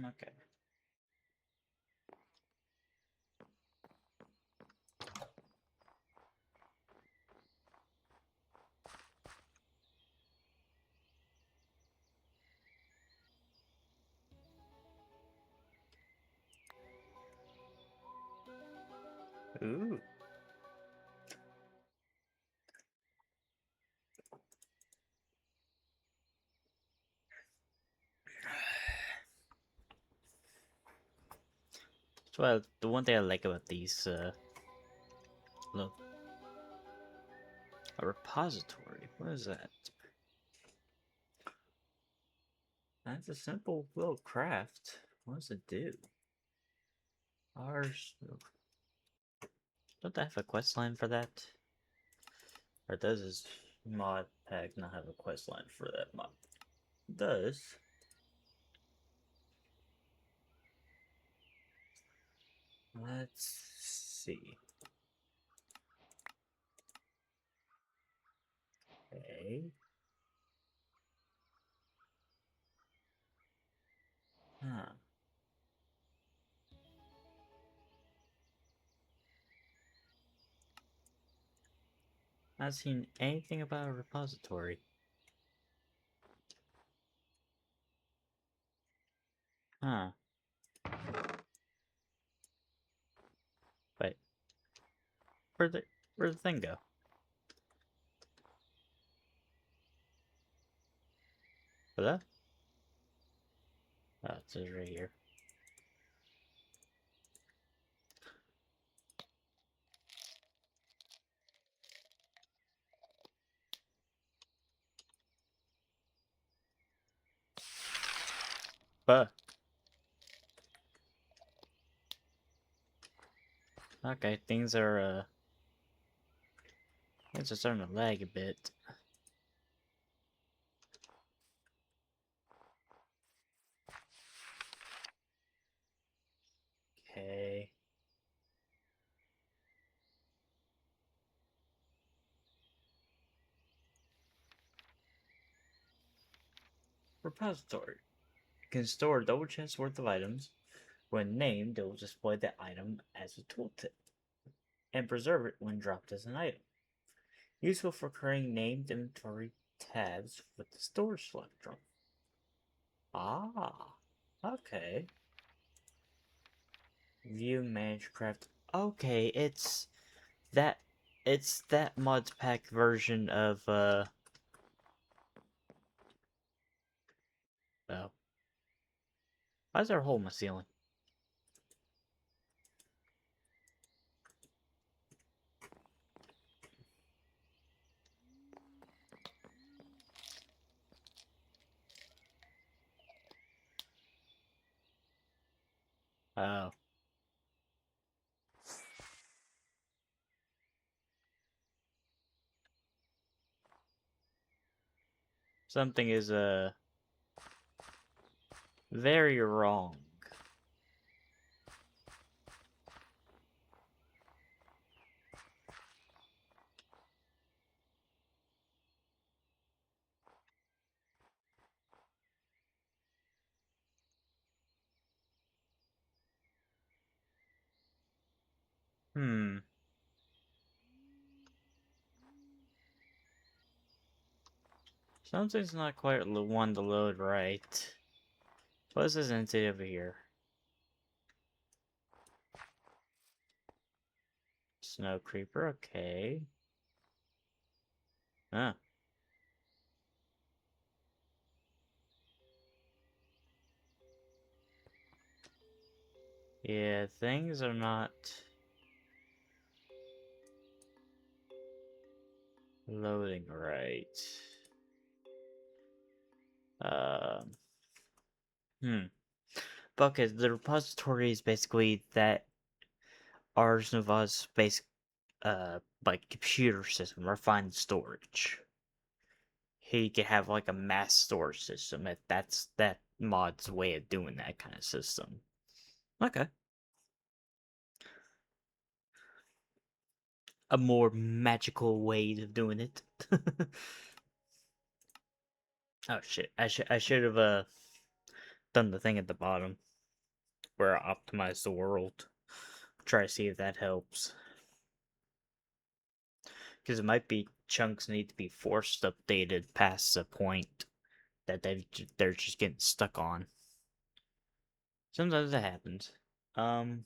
Okay. Ooh. Well, the one thing I like about these, look, a repository. What is that? That's a simple little craft. What does it do? Ours. Don't I have a quest line for that? Or does this mod pack not have a quest line for that mod? It does. Let's see. Okay. Huh. Not seen anything about a repository. Huh. Wait. Where'd the thing go? Hello? Oh, it says right here. But okay, things are starting to lag a bit. Okay. Repository. It can store a double chest worth of items. When named, it will display the item as a tooltip and preserve it when dropped as an item. Useful for creating named inventory tabs with the storage selector. Ah, okay. View manage craft. Okay, that it's that mods pack version of oh. Why is there a hole in my ceiling? Oh. Something is very wrong. Hmm. Something's not quite one to load right. What's this entity over here? Snow creeper, okay. Huh. Yeah, things are not loading right. Um. Hmm. But okay, the repository is basically that Ars Nova's basic, like computer system, refined storage. He could have like a mass storage system. That's that mod's way of doing that kind of system. Okay. A more magical way of doing it. Oh shit! I should have done the thing at the bottom. software optimize the world. Try to see if that helps. Because it might be chunks need to be forced updated past the point that they're just getting stuck on. Sometimes that happens. Because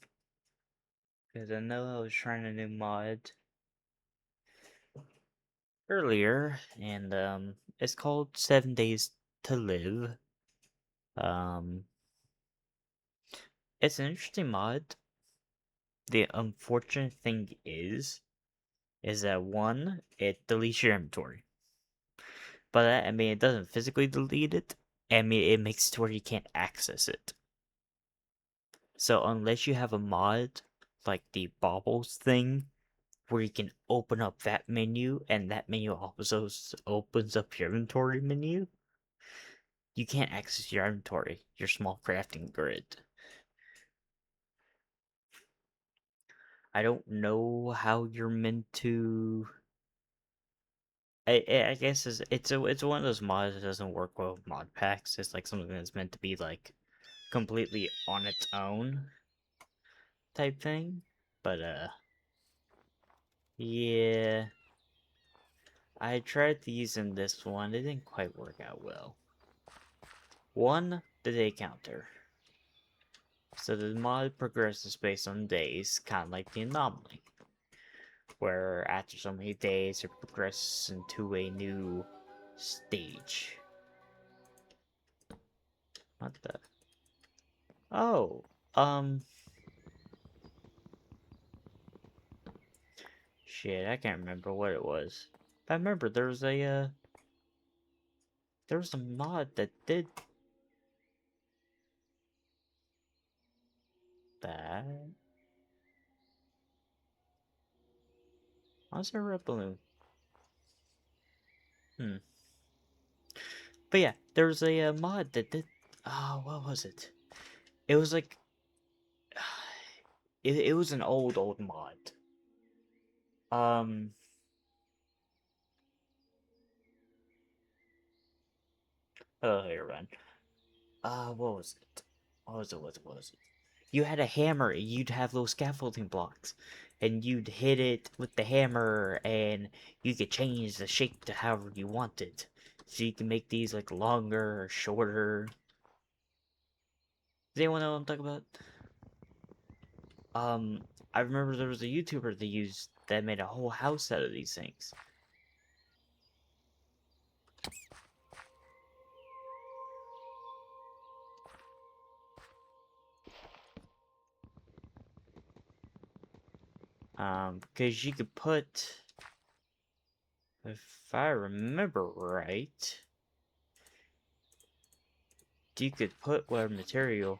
I know I was trying a new mod earlier, and it's called 7 Days to Live. Um, it's an interesting mod. The unfortunate thing is that one, it deletes your inventory. But I mean, it doesn't physically delete it. I mean, it makes it to where you can't access it. So unless you have a mod like the Baubles thing, where you can open up that menu, and that menu also opens up your inventory menu, you can't access your inventory, your small crafting grid. I don't know how you're meant to. I guess it's one of those mods that doesn't work well with mod packs. It's like something that's meant to be like completely on its own type thing. But yeah, I tried these in this one. It didn't quite work out well. One, the day counter. So the mod progresses based on days, kind of like the anomaly, where after so many days it progresses into a new stage. What the? Oh, shit, I can't remember what it was. I remember there was a mod that did that. Why was there a red balloon? Hmm. But yeah, there was a mod that did. Oh, what was it? It was like. It was an old mod. Um. Oh, here, run. What was it? What was it? You had a hammer, and you'd have those scaffolding blocks, and you'd hit it with the hammer, and you could change the shape to however you wanted. So you can make these like longer or shorter. Does anyone know what I'm talking about? I remember there was a YouTuber that made a whole house out of these things. Because you could put, if I remember right, you could put what material.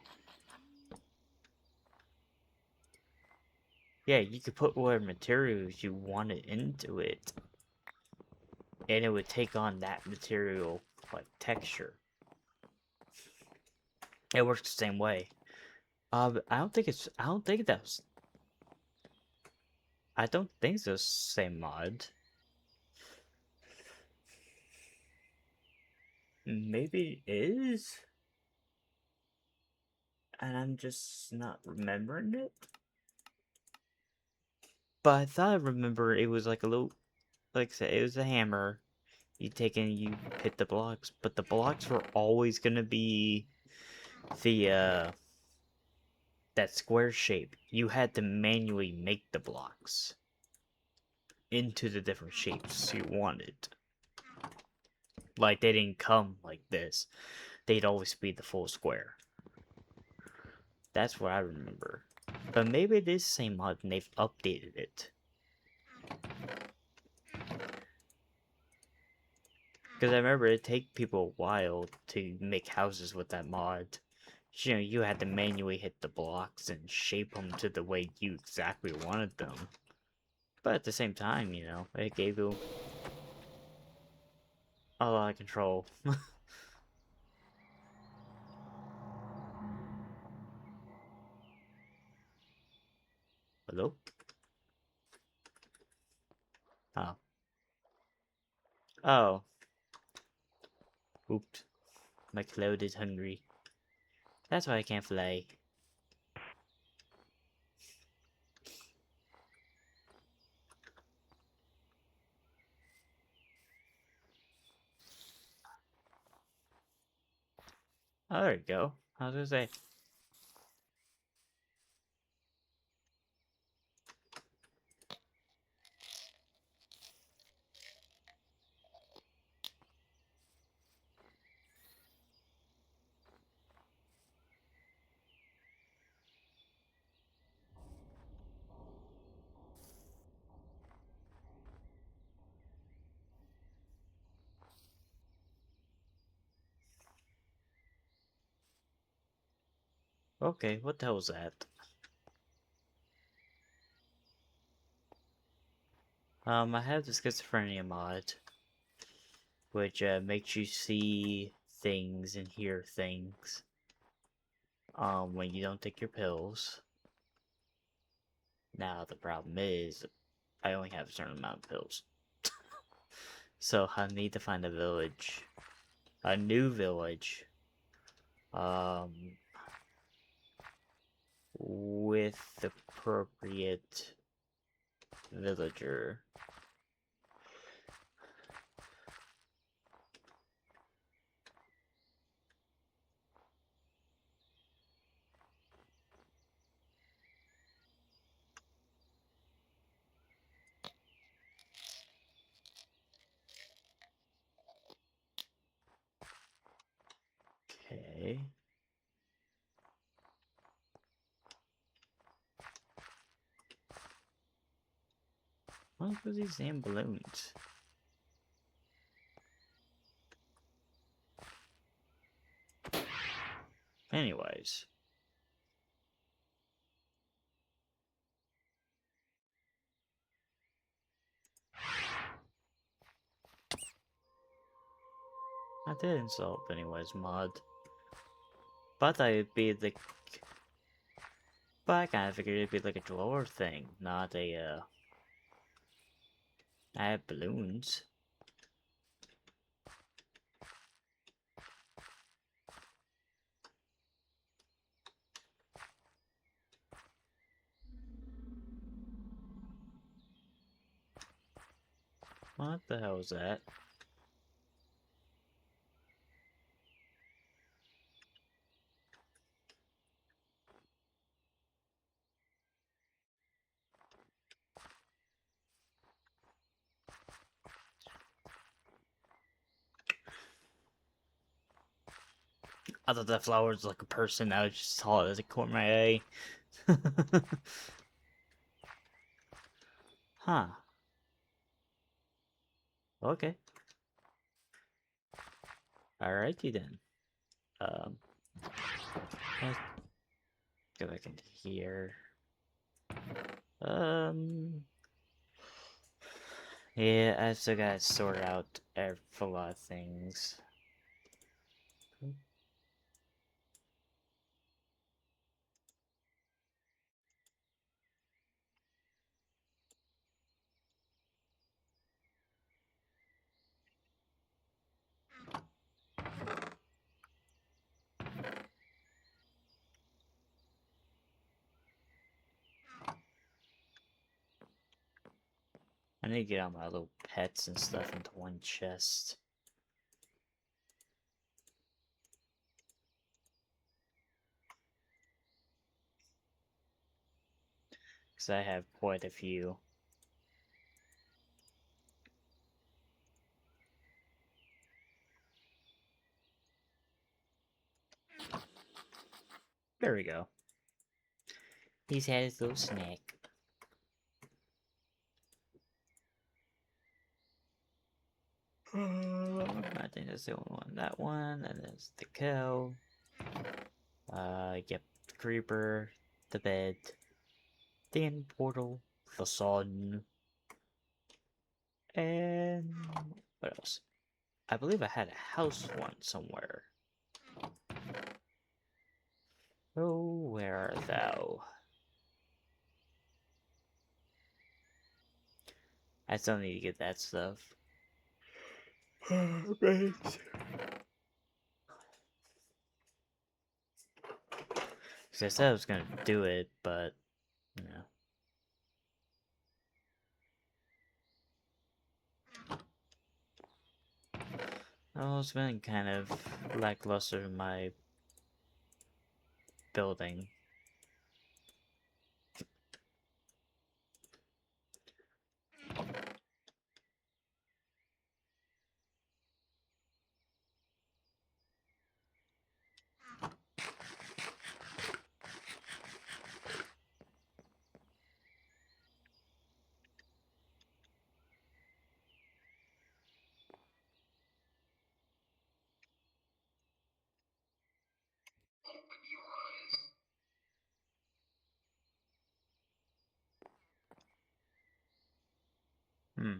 Yeah, you could put what materials you wanted into it, and it would take on that material, like, texture. It works the same way. But I don't think I don't think it's the same mod. Maybe it is, and I'm just not remembering it. But I thought I remember it was like a little, like I said, it was a hammer. You take and you hit the blocks, but the blocks were always gonna be the that square shape. You had to manually make the blocks into the different shapes you wanted. Like they didn't come like this. They'd always be the full square. That's what I remember. But maybe it is the same mod and they've updated it. Because I remember it take people a while to make houses with that mod. You know, you had to manually hit the blocks and shape them to the way you exactly wanted them. But at the same time, you know, it gave you a lot of control. Hello? Oh. Oh. Oops. My cloud is hungry. That's why I can't fly. Oh, there you go. I was gonna say. Okay, what the hell was that? I have the schizophrenia mod, which makes you see things and hear things. When you don't take your pills. Now the problem is, I only have a certain amount of pills. So I need to find a village. A new village. With the appropriate villager. Okay. What were these damn balloons? Anyways. I did install Pennywise mod. But it'd be the... But I kinda figured it'd be like a drawer thing, not a, I have balloons. What the hell is that? I thought that flower was like a person, I just saw it as a corner of my eye. Huh. Okay. Alrighty then. Let's go back into here. Yeah, I still gotta sort out a lot of things. I need to get all my little pets and stuff into one chest. Because I have quite a few. There we go. He's had his little snack. I think that's the only one. That one, and there's the cow. Yep, the creeper, the bed, the end portal, the sun, and what else? I believe I had a house one somewhere. Oh, where art thou? I still need to get that stuff. Right. Because I said I was gonna do it, but, you know. Oh, it's been kind of lackluster in my building. Hmm.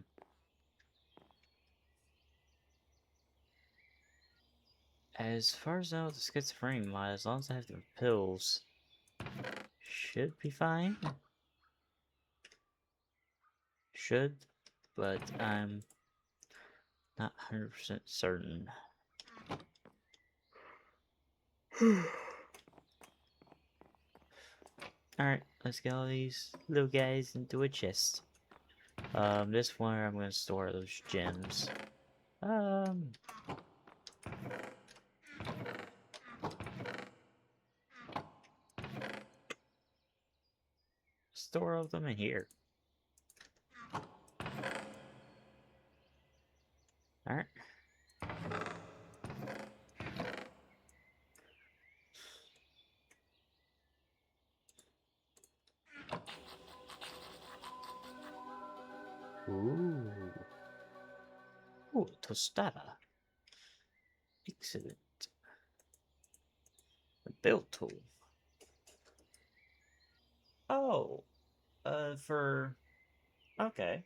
As far as I know, the schizophrenia, as long as I have the pills, should be fine. Should, but I'm not 100% certain. Alright, let's get all these little guys into a chest. This one I'm gonna store those gems. Store all of them in here. Alright. Ooh. Ooh, tostada. Excellent. A build tool. Oh. For... Okay.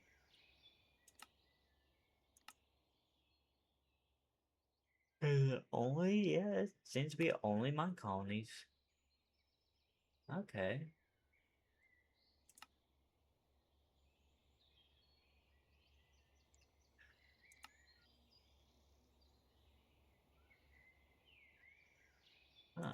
Only, yeah, it seems to be only mine colonies. Okay. Huh.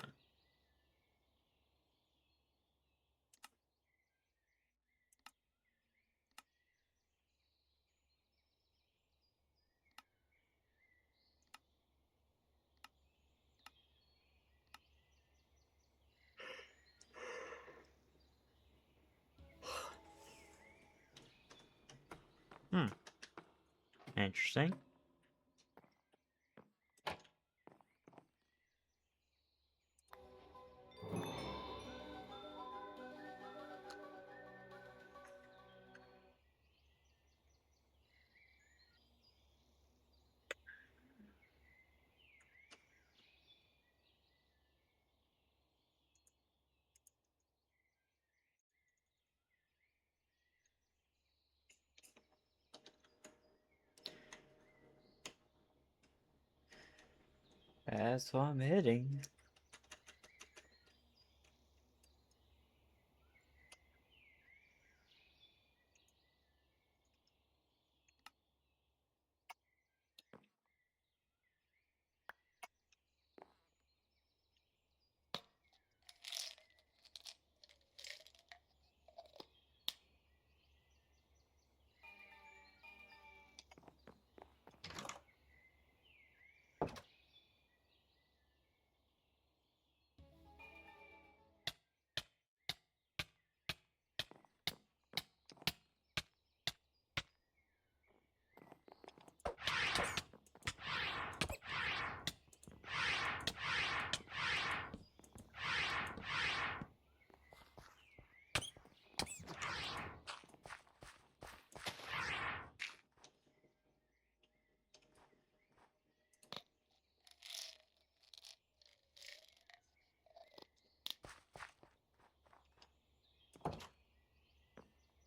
Hmm. Interesting. That's what I'm hitting.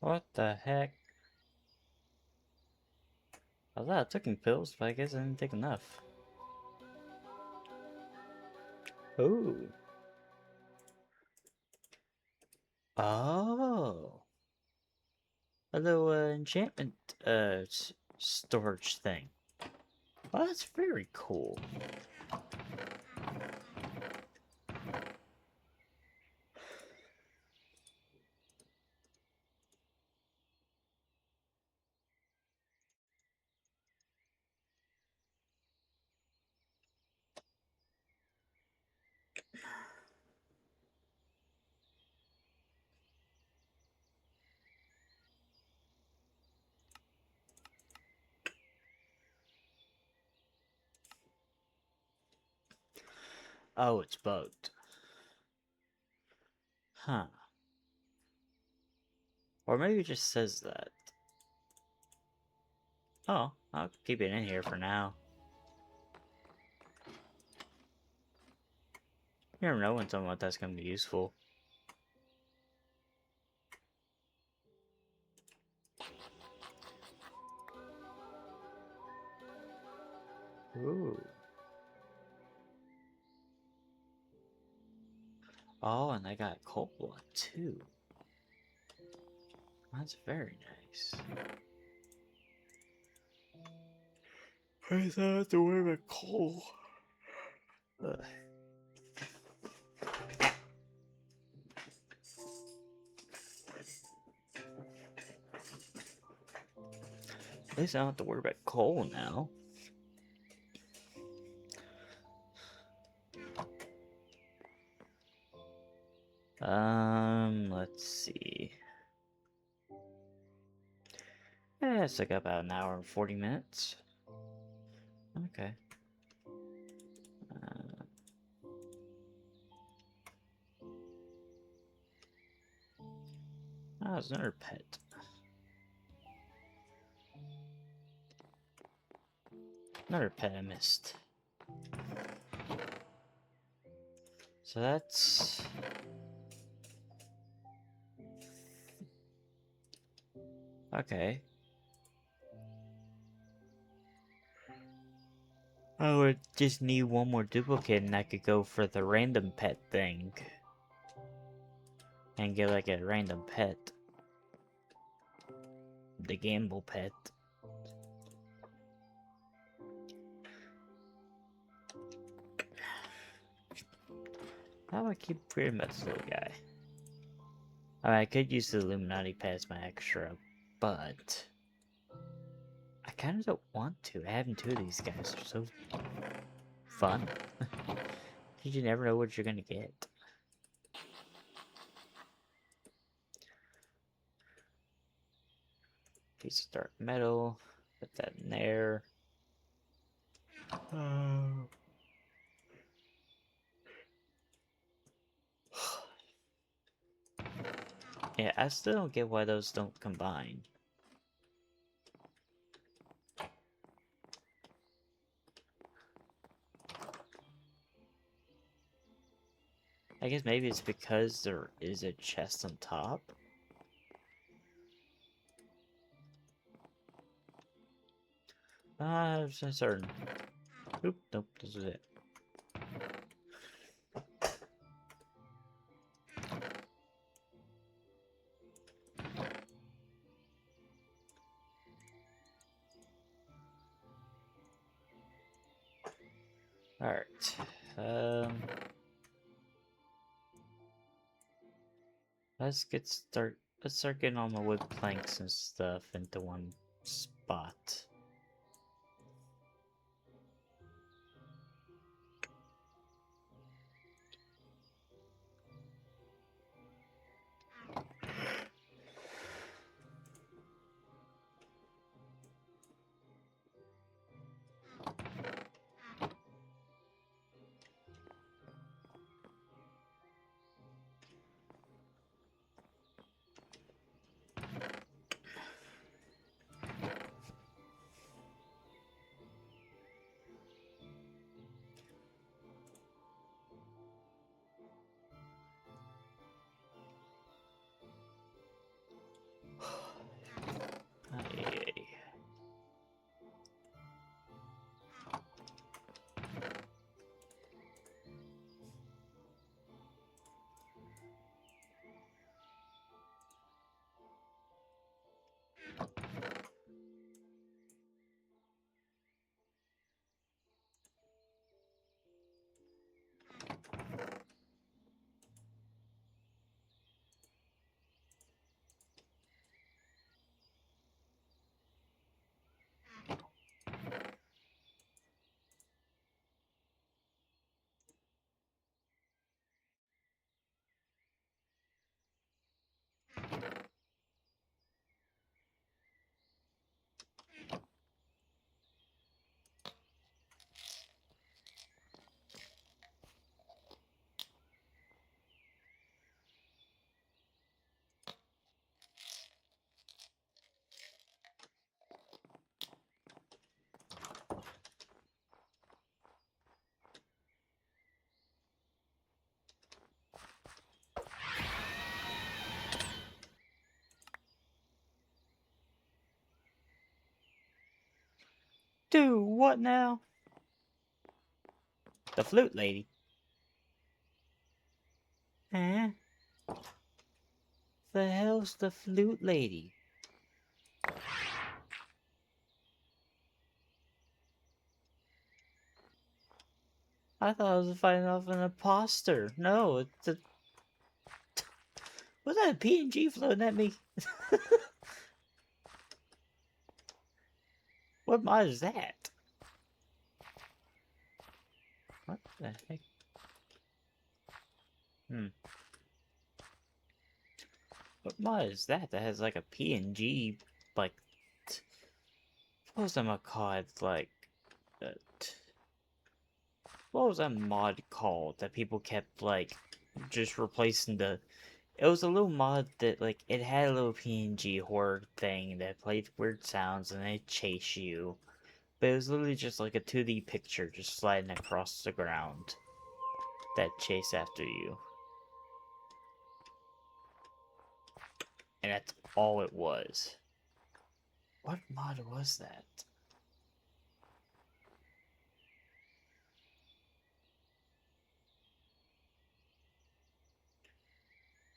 What the heck? I thought I took taking pills, but I guess I didn't take enough. Ooh. Oh. A little enchantment storage thing. Well, that's very cool. Oh, it's bugged. Huh. Or maybe it just says that. Oh, I'll keep it in here for now. You never know when something like that's gonna be useful. Ooh. Oh, and I got cold blood too. That's very nice. I thought I have to wear my coal. Ugh. At least I don't have to worry about coal now. Let's see. Yeah, it's like about an hour and 40 minutes. Okay. Oh, it's another pet. Another pet I missed. So that's... Okay. I would just need one more duplicate and I could go for the random pet thing. And get like a random pet. The gamble pet. How do I keep pretty much this little guy? I mean, I could use the Illuminati pet as my extra, but... I kind of don't want to. Having two of these guys are so fun. You never know what you're gonna get. Piece of dark metal. Put that in there. Yeah, I still don't get why those don't combine. I guess maybe it's because there is a chest on top. I'm so certain. Oop, nope, this is it. Alright. Let's start getting all my wood planks and stuff into one spot. Dude, what now? The flute lady. Huh? The hell's the flute lady? I thought I was fighting off an imposter. No, it's a... Was that a PNG floating at me? What mod is that? What the heck? What mod is that that has like a PNG, like... What was that mod called? Like... Uh, what was that mod called that people kept, like, just replacing the... It was a little mod that, like, it had a little PNG horror thing that played weird sounds and it chased you. But it was literally just like a 2D picture just sliding across the ground that chased after you. And that's all it was. What mod was that?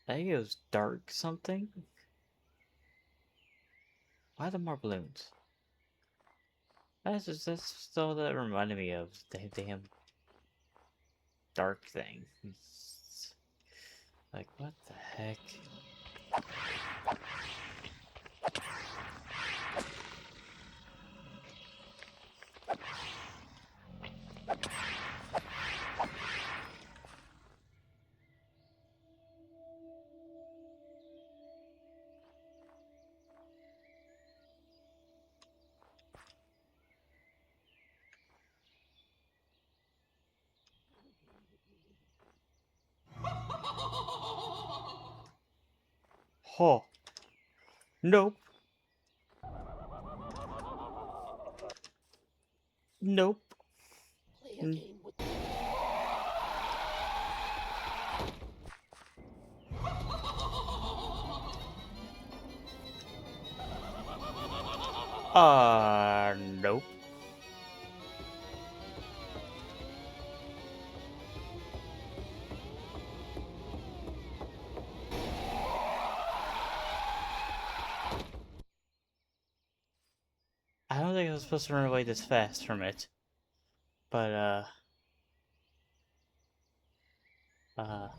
I think it was Dark something? Why the more balloons? That's all that reminded me of the damn Dark thing. It's like, what the heck? Oh, nope. Nope. Nope. I don't think I was supposed to run away this fast from it. But, uh...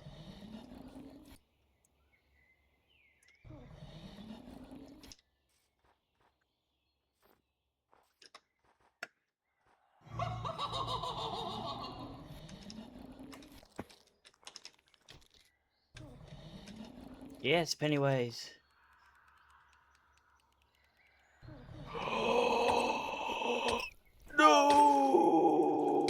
Yes, Pennywise. No!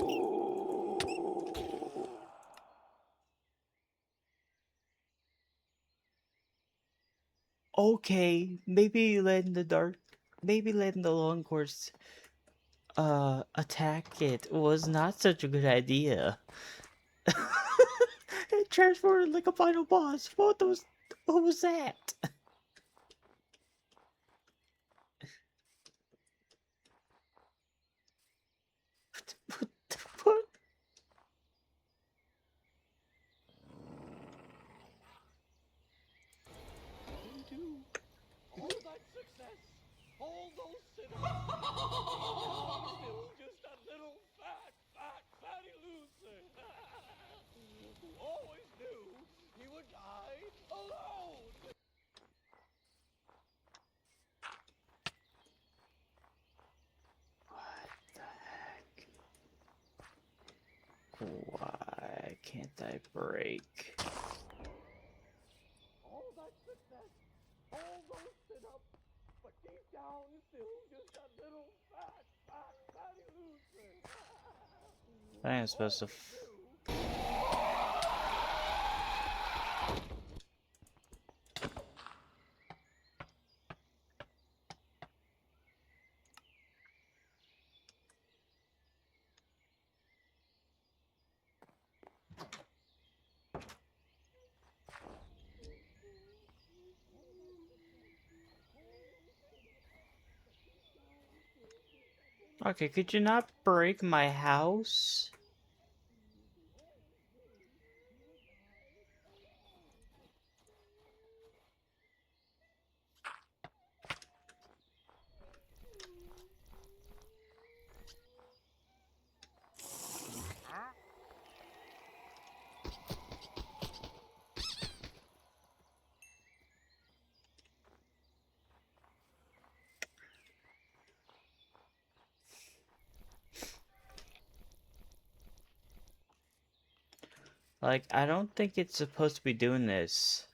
Okay, maybe letting the dark, maybe letting the long course, attack it was not such a good idea. It transformed like a final boss. What was that? What? All that success, all those sit-ups, still just a little fatty loser who always knew he would die alone. What the heck? Why can't I break? All that success, all those sit-ups, but deep down still just a little fatty loser. I think I'm supposed to. Okay, could you not break my house? Like, I don't think it's supposed to be doing this.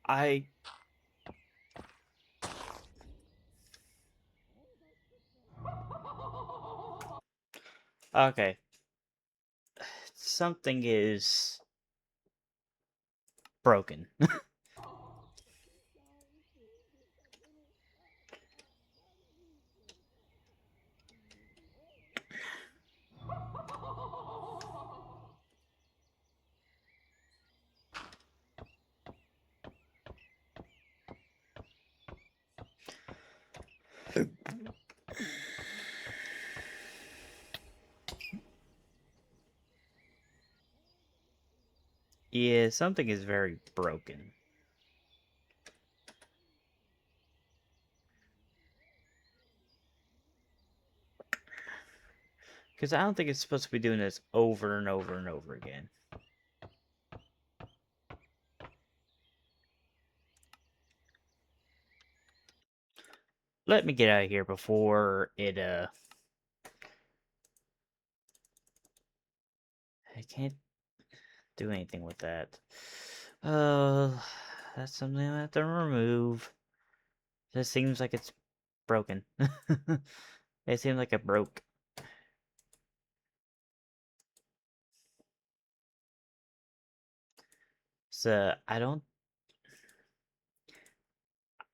I... Okay. Something is broken. Yeah, something is very broken. Because I don't think it's supposed to be doing this over and over and over again. Let me get out of here before it, I can't do anything with that. Uh, that's something I have to remove. This seems like it's broken. It seems like it broke. So,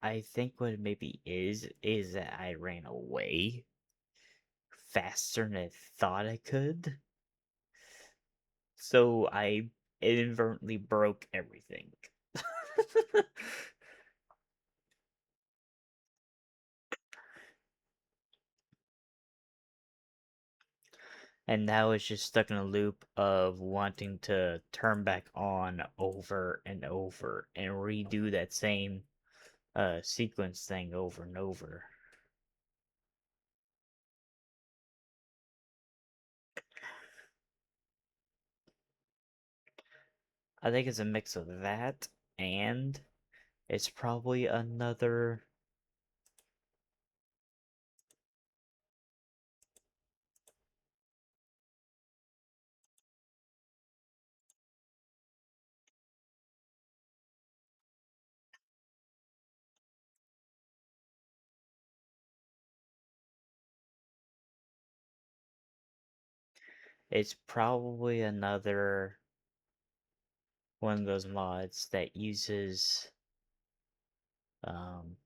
I think what it maybe is that I ran away faster than I thought I could. So I inadvertently broke everything. And now it's just stuck in a loop of wanting to turn back on over and over and redo that same sequence thing over and over. I think it's a mix of that and it's probably another. It's probably another one of those mods that uses um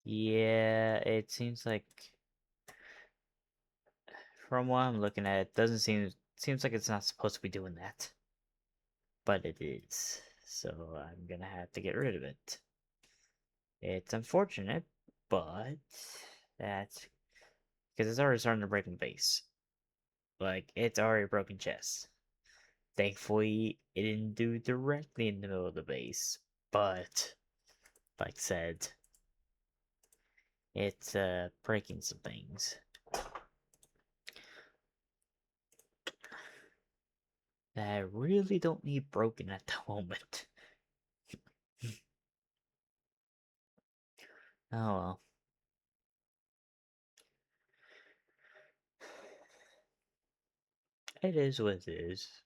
Yeah, it seems like from what I'm looking at, it doesn't seems like it's not supposed to be doing that, but it is. So I'm gonna have to get rid of it. It's unfortunate, but that's because it's already starting to break my base. Like it's already broken chest. Thankfully, it didn't do directly in the middle of the base, but like I said, it's breaking some things that I really don't need broken at the moment. Oh well. It is what it is.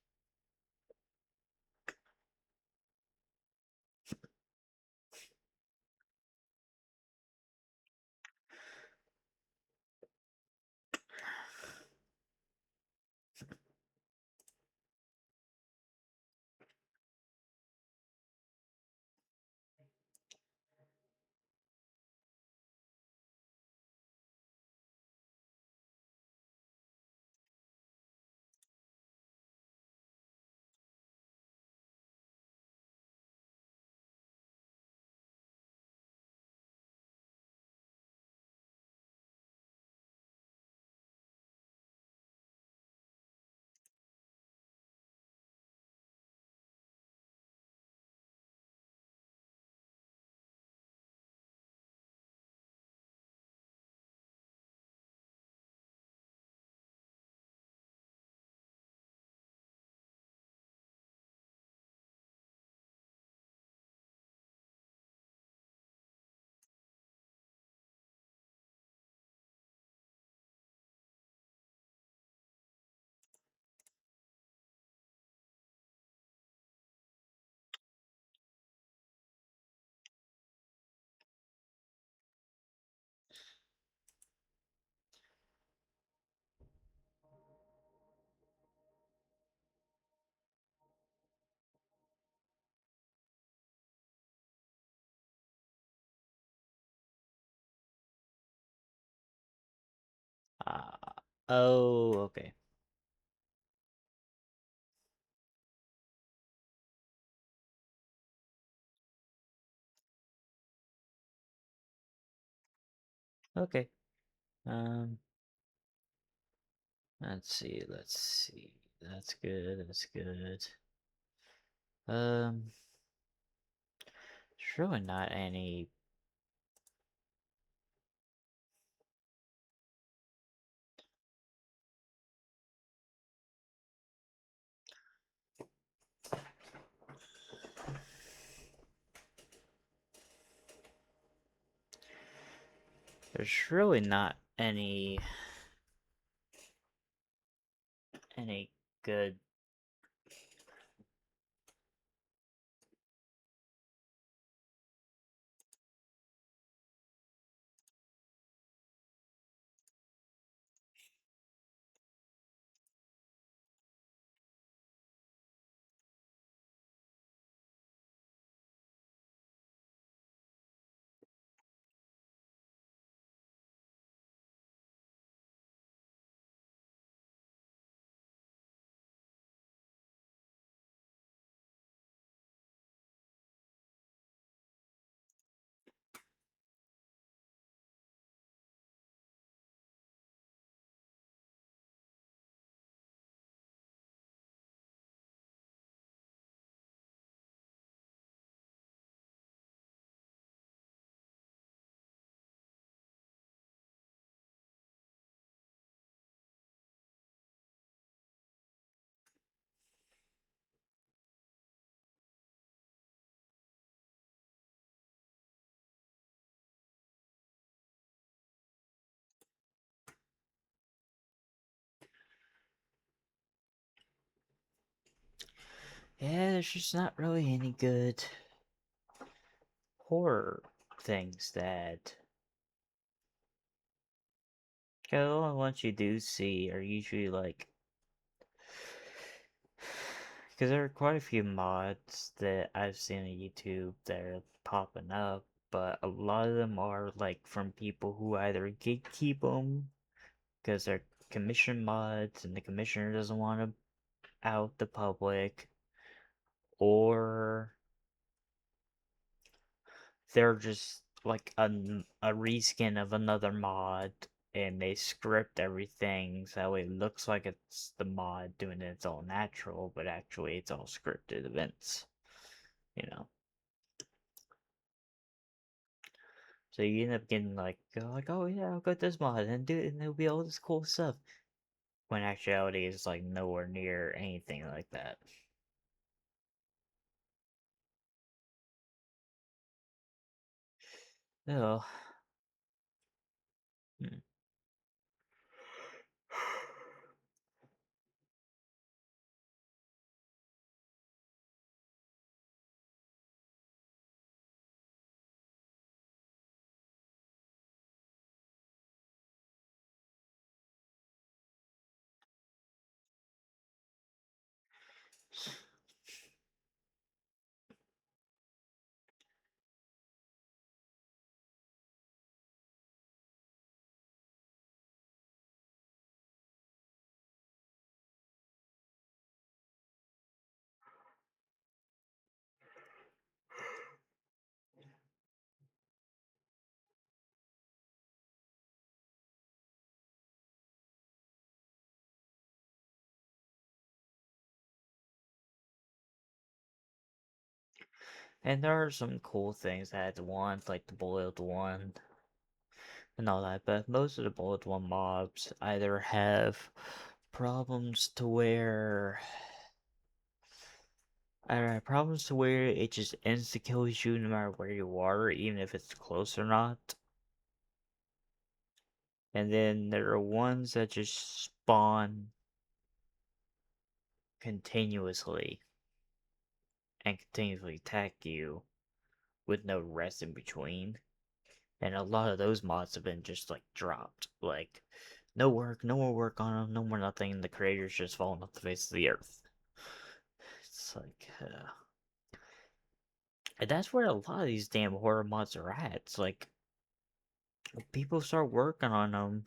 Uh, oh, okay. Okay. Um, let's see. That's good, that's good. Um, there's really not any. There's really not any good. Yeah, there's just not really any good horror things that. The only ones you do see are usually like. Because there are quite a few mods that I've seen on YouTube that are popping up, but a lot of them are like from people who either gatekeep them because they're commission mods and the commissioner doesn't want to out the public, or they're just like a reskin of another mod and they script everything so it looks like it's the mod doing its all natural, but actually it's all scripted events, you know. So you end up getting like, oh yeah, I'll get this mod and do it, and there'll be all this cool stuff. When actuality is like nowhere near anything like that. Oh. Hmm. And there are some cool things that add to one, like the boiled one and all that, but most of the boiled one mobs either have problems to where it just insta kills you no matter where you are, even if it's close or not. And then there are ones that just spawn continuously and continuously attack you with no rest in between. And a lot of those mods have been just like dropped. Like, no work, no more work on them, no more nothing, and the creators just falling off the face of the earth. It's like, and that's where a lot of these damn horror mods are at. It's like, people start working on them,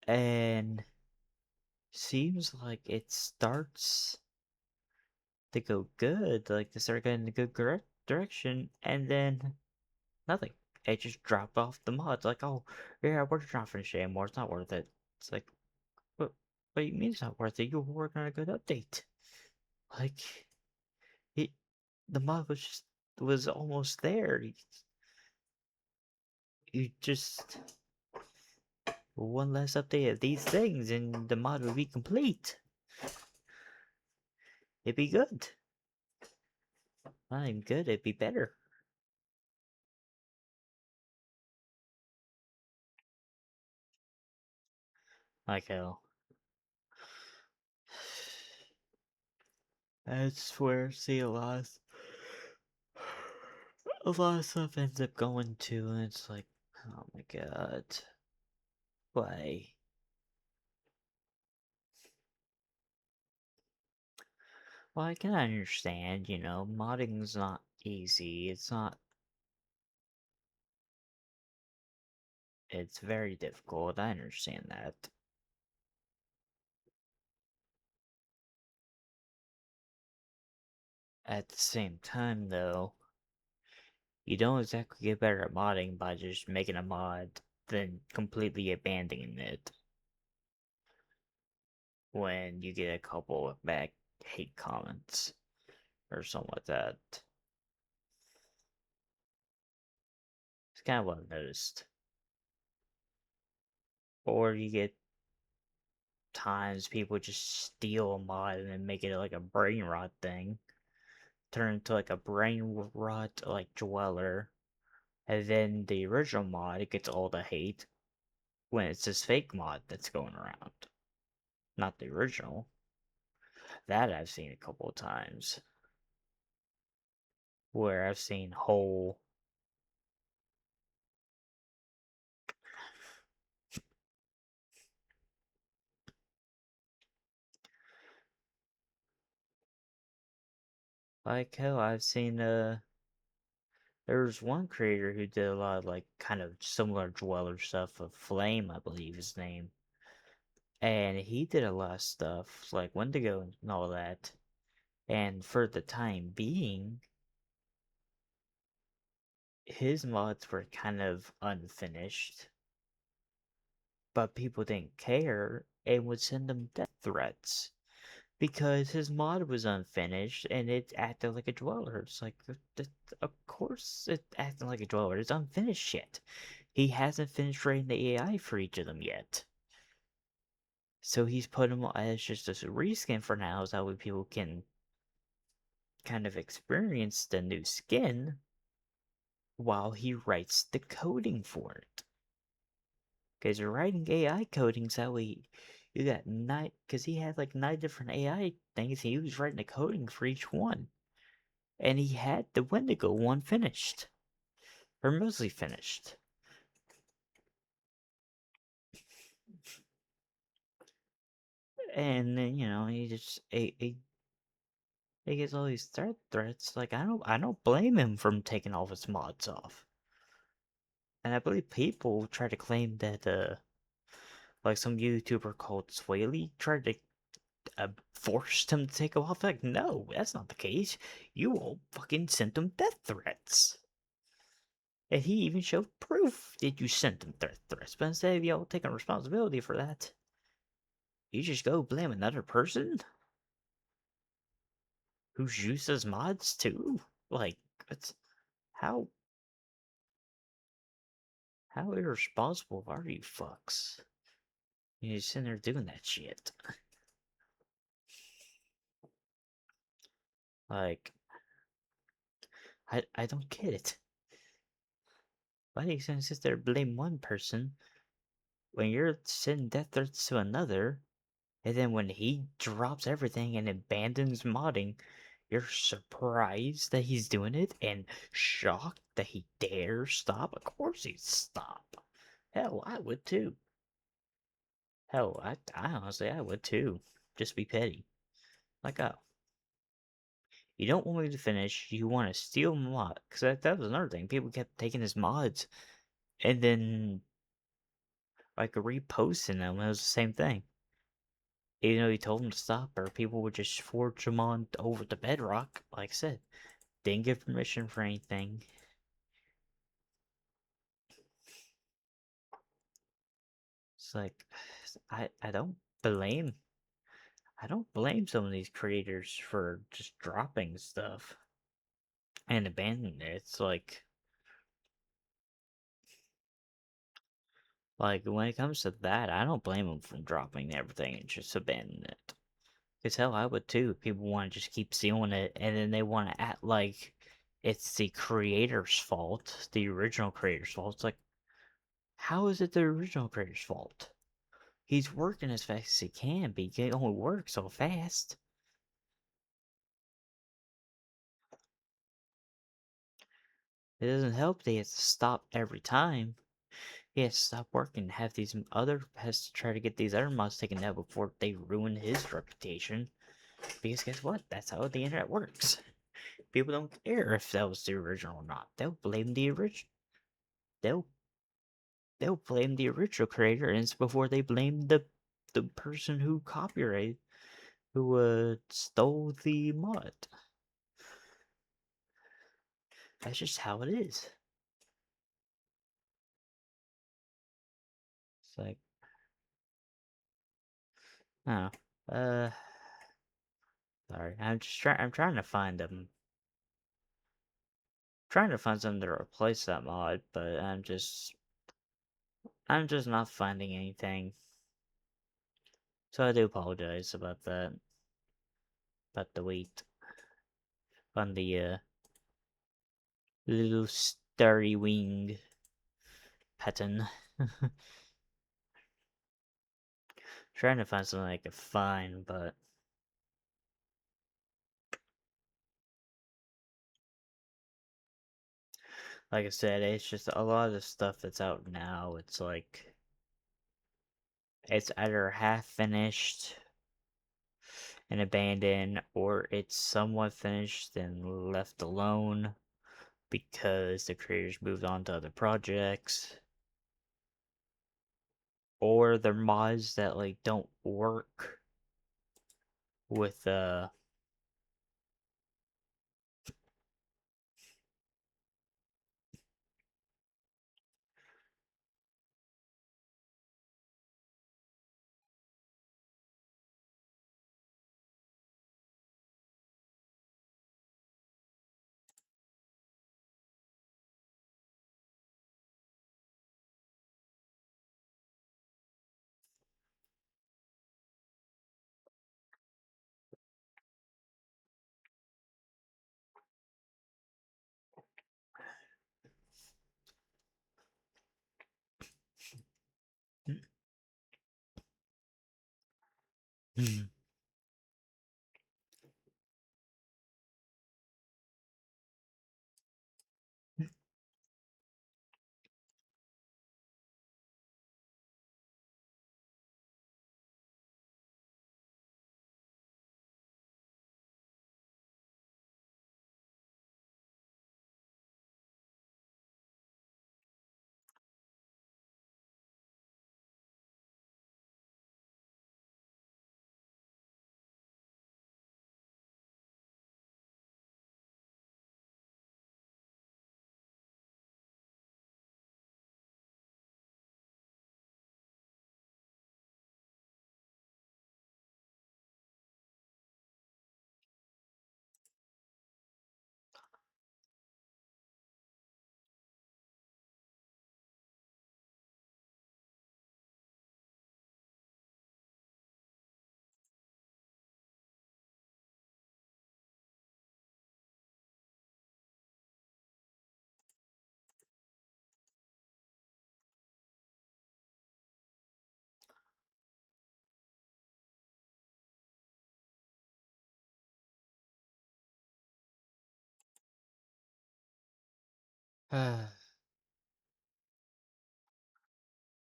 and seems like it starts to go good. Like, they start getting in a good direction, and then nothing. It just dropped off the mods. Like, oh, yeah, we're just not finishing anymore. It's not worth it. It's like, what do you mean it's not worth it? You were working on a good update. Like, it, the mod was almost there. You just one less update of these things, and the mod would be complete. It'd be good. Not even good. It'd be better. Like hell. I swear, see a lot of stuff ends up going to, and it's like, oh my god, why? Well, I can understand, modding's not easy. It's very difficult. I understand that. At the same time, though, you don't exactly get better at modding by just making a mod, then completely abandoning it when you get a couple of bad hate comments or something like that. It's kind of what I've noticed. Or you get times people just steal a mod and then make it like a brain rot thing. Turn into like a brain rot like dweller. And then the original mod it gets all the hate when it's this fake mod that's going around. Not the original. That I've seen a couple of times. Where I've seen whole Like hell, I've seen there was one creator who did a lot of like kind of similar Dweller stuff. Of Flame, I believe his name, and he did a lot of stuff like Wendigo and all that. And for the time being, his mods were kind of unfinished, but people didn't care and would send him death threats because his mod was unfinished and it acted like a dweller. It's like, of course it acted like a dweller. It's unfinished shit. He hasn't finished writing the AI for each of them yet. So he's put them as just a reskin for now, so that way people can kind of experience the new skin while he writes the coding for it. Because you're writing AI coding, so that way you got 9, because he had like 9 different AI things, he was writing the coding for each one. And he had the Wendigo one finished. Or mostly finished. And then, you know, he gets all these threats. Like I don't blame him from taking all of his mods off. And I believe people try to claim that like some YouTuber called Swaley tried to forced him to take them off. Like, no, that's not the case. You all fucking sent him death threats. And he even showed proof that you sent him death threats. But instead of y'all taking responsibility for that, you just go blame another person who's used as mods too. Like, it's how how irresponsible are you fucks? You sitting there doing that shit. Like, I don't get it. Why do you sit there and blame one person when you're sending death threats to another? And then when he drops everything and abandons modding, you're surprised that he's doing it and shocked that he dares stop? Of course he'd stop. Hell, I would too. Hell, I honestly, I would too. Just be petty. Like, oh, you don't want me to finish, you want to steal my mod. Because that was another thing. People kept taking his mods and then, like, reposting them. It was the same thing. Even though he told them to stop, or people would just forge them on over the bedrock, like I said. Didn't give permission for anything. It's like I don't blame some of these creators for just dropping stuff and abandoning it. It's like when it comes to that, I don't blame them for dropping everything and just abandoning it. Cause hell, I would too. People want to just keep stealing it, and then they want to act like it's the creator's fault, the original creator's fault. It's like, how is it the original creator's fault? He's working as fast as he can, but he can only work so fast. It doesn't help that he has to stop every time. He has to stop working and has to try to get these other mods taken down before they ruin his reputation. Because guess what? That's how the internet works. People don't care if that was the original or not. They'll blame the original. They'll they'll blame the original creator and it's before they blame the person who copyrighted who stole the mod. That's just how it is. It's like, oh, uh, sorry. I'm trying to find them. Trying to find something to replace that mod, but I'm just not finding anything. So I do apologize about that. About the wait on the little starry wing pattern. Trying to find something I can find, but like I said, it's just a lot of the stuff that's out now. It's like it's either half finished and abandoned, or it's somewhat finished and left alone because the creators moved on to other projects, or they're mods that like don't work with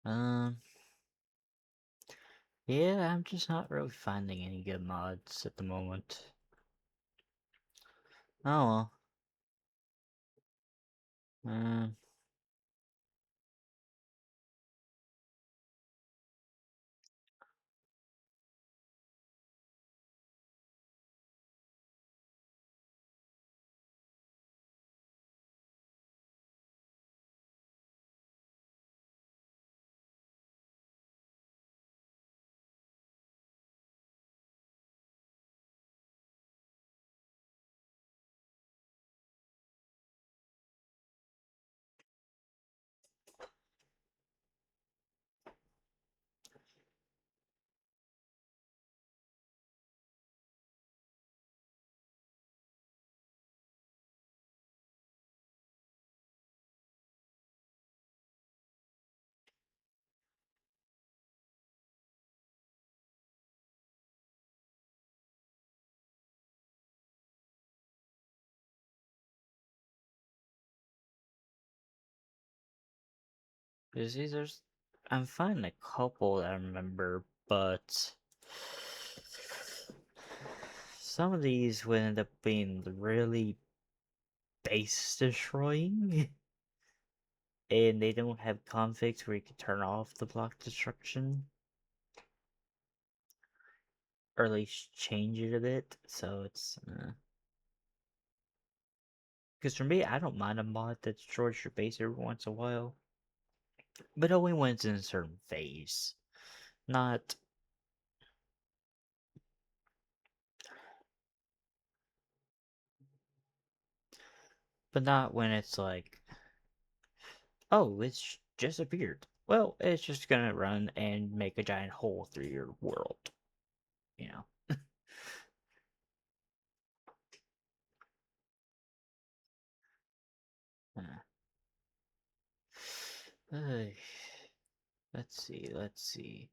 um yeah, I'm just not really finding any good mods at the moment. Oh well. Because I'm finding a couple that I remember, but some of these would end up being really base destroying, and they don't have configs where you can turn off the block destruction, or at least change it a bit, so it's, because for me, I don't mind a mod that destroys your base every once in a while, but only when it's in a certain phase. Not, but not when it's like, oh, it's just appeared. Well, it's just gonna run and make a giant hole through your world, you know. Uh, let's see.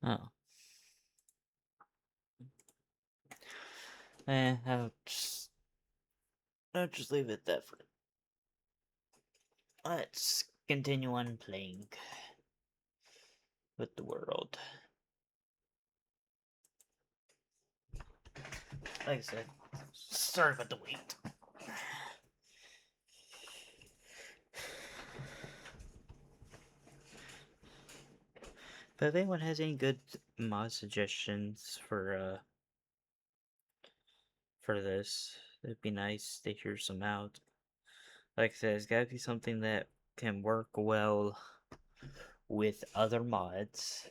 Oh. I'll just leave it that for. Let's continue on playing with the world. Like I said, sorry about the wait. But if anyone has any good mod suggestions for this, it'd be nice to hear some out. Like I said, it's gotta be something that can work well with other mods.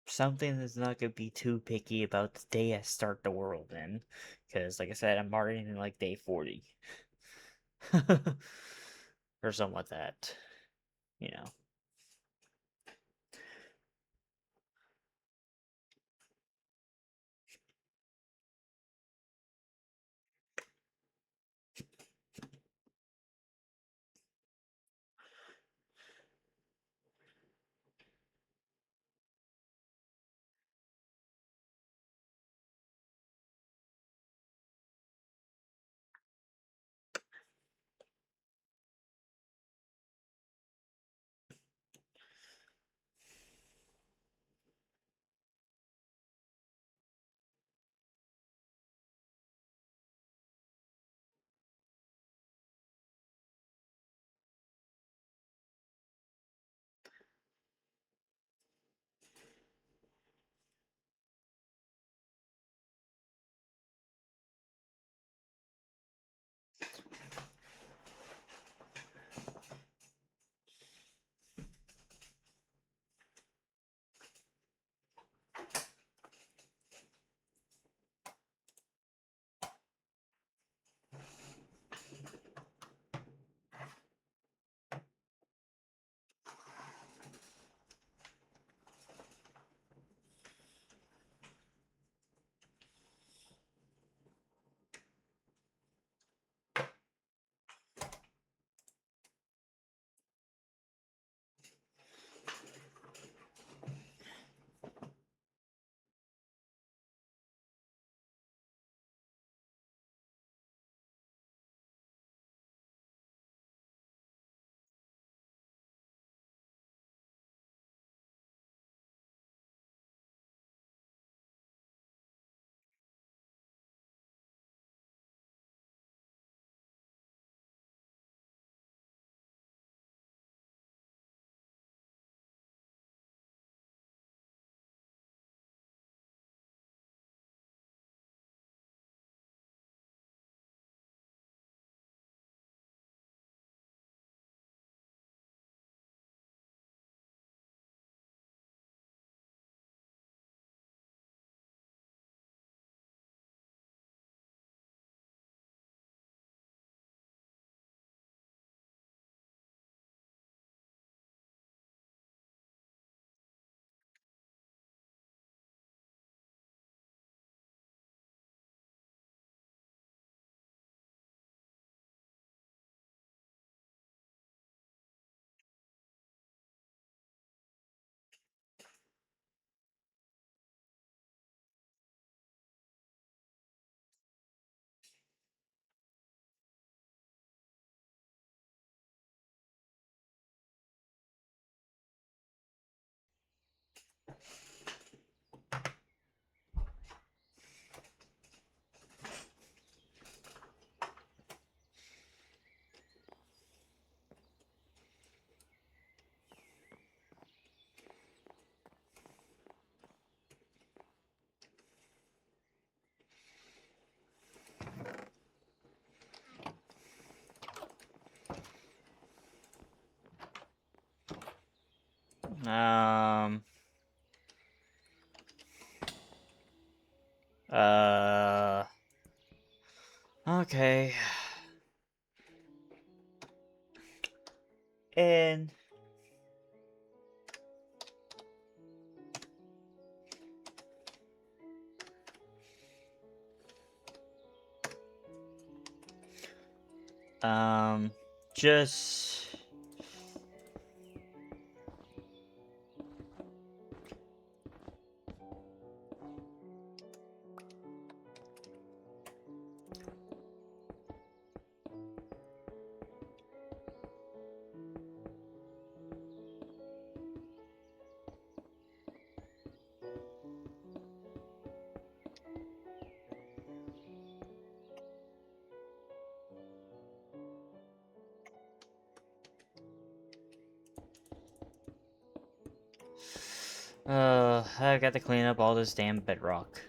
Something that's not gonna be too picky about the day I start the world in. Because, like I said, I'm already in like day 40. Or something like that. You know. Um. Uh. Okay. And um just I got to clean up all this damn bedrock.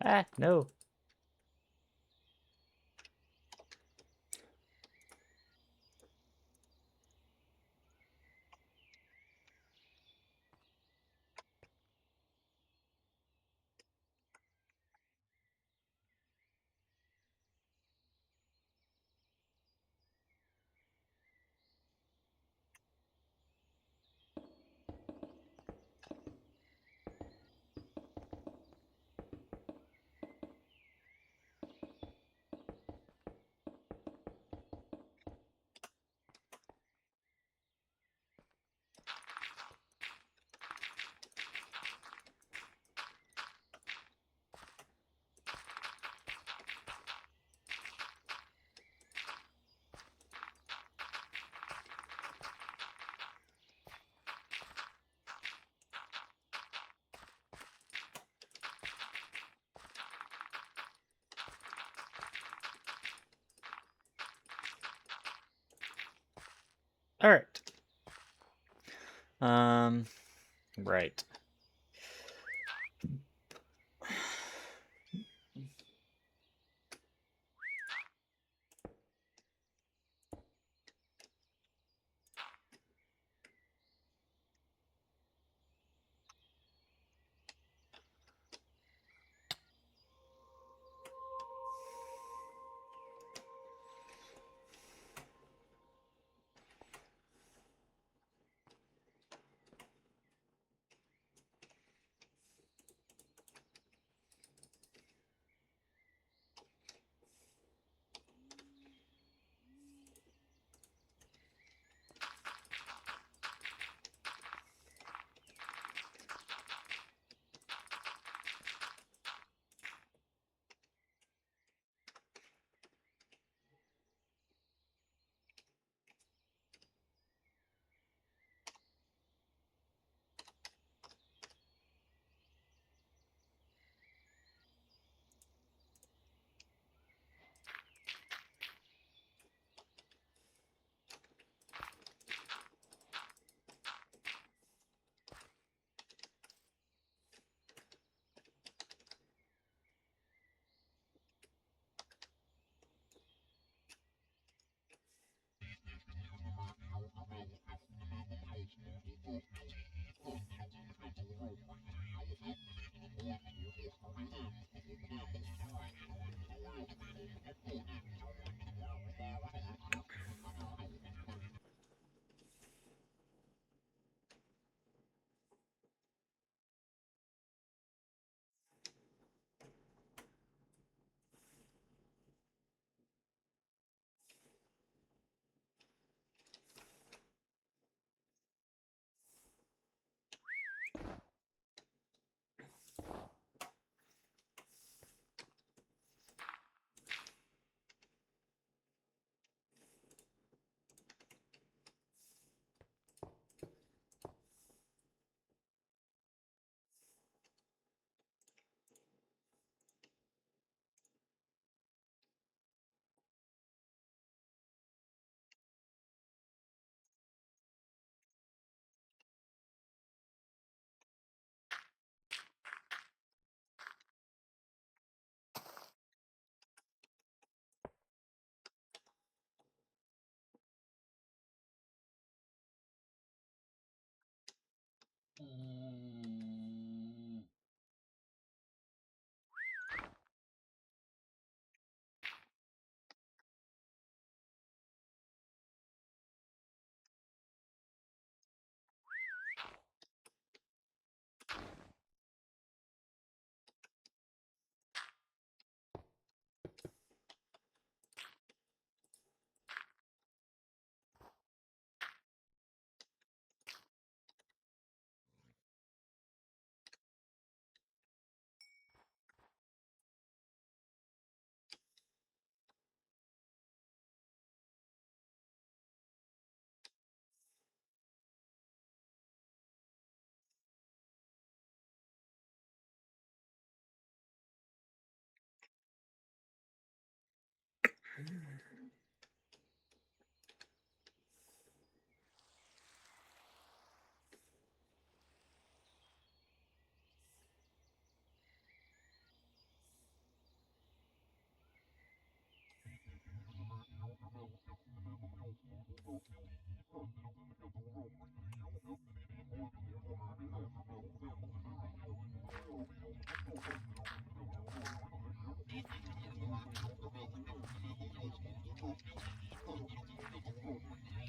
Ah, no. Alright. Right.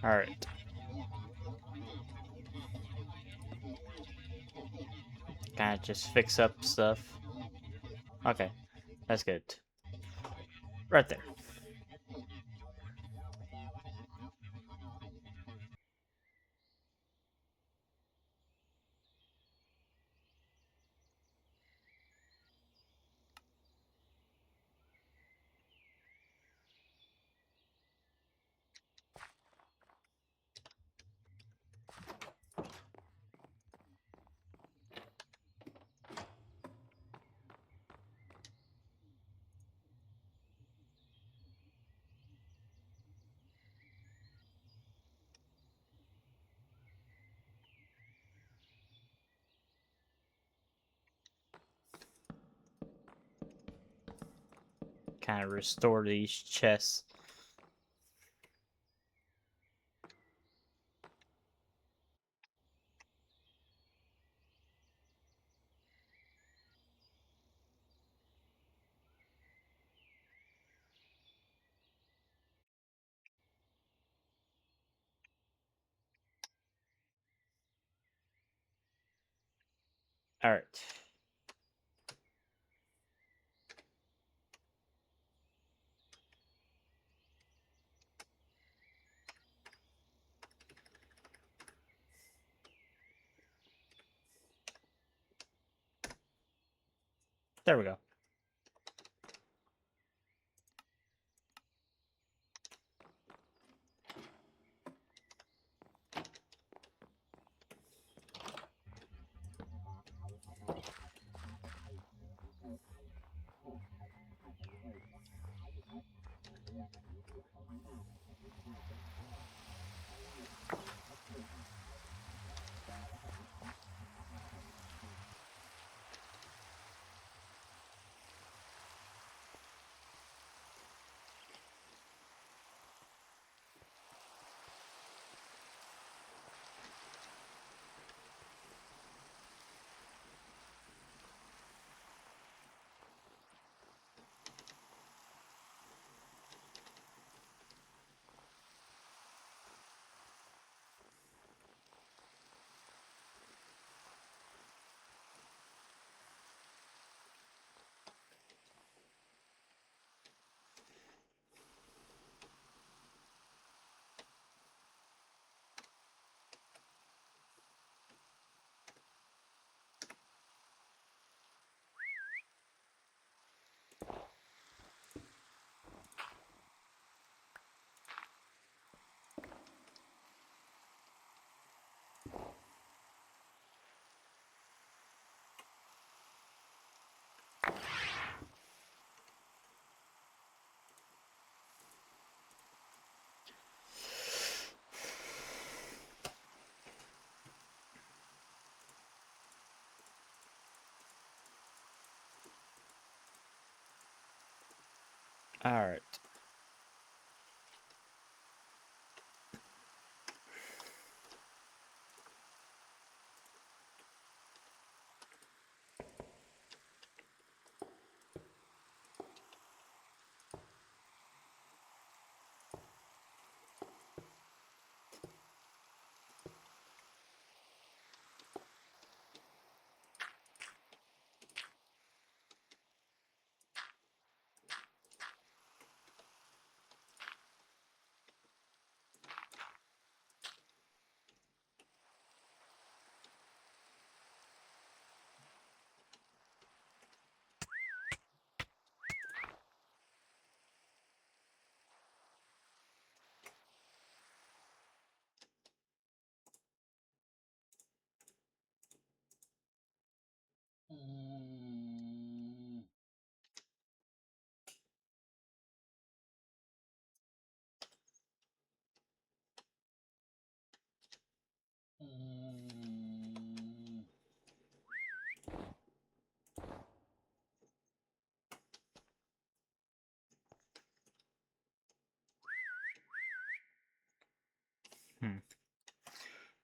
Alright. Kind of just fix up stuff. Okay, that's good. Right there. Kind of restore these chests. Alright. There we go. Alright.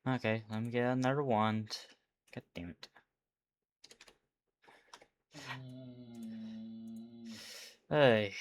Okay, let me get another wand. God damn it. Hey.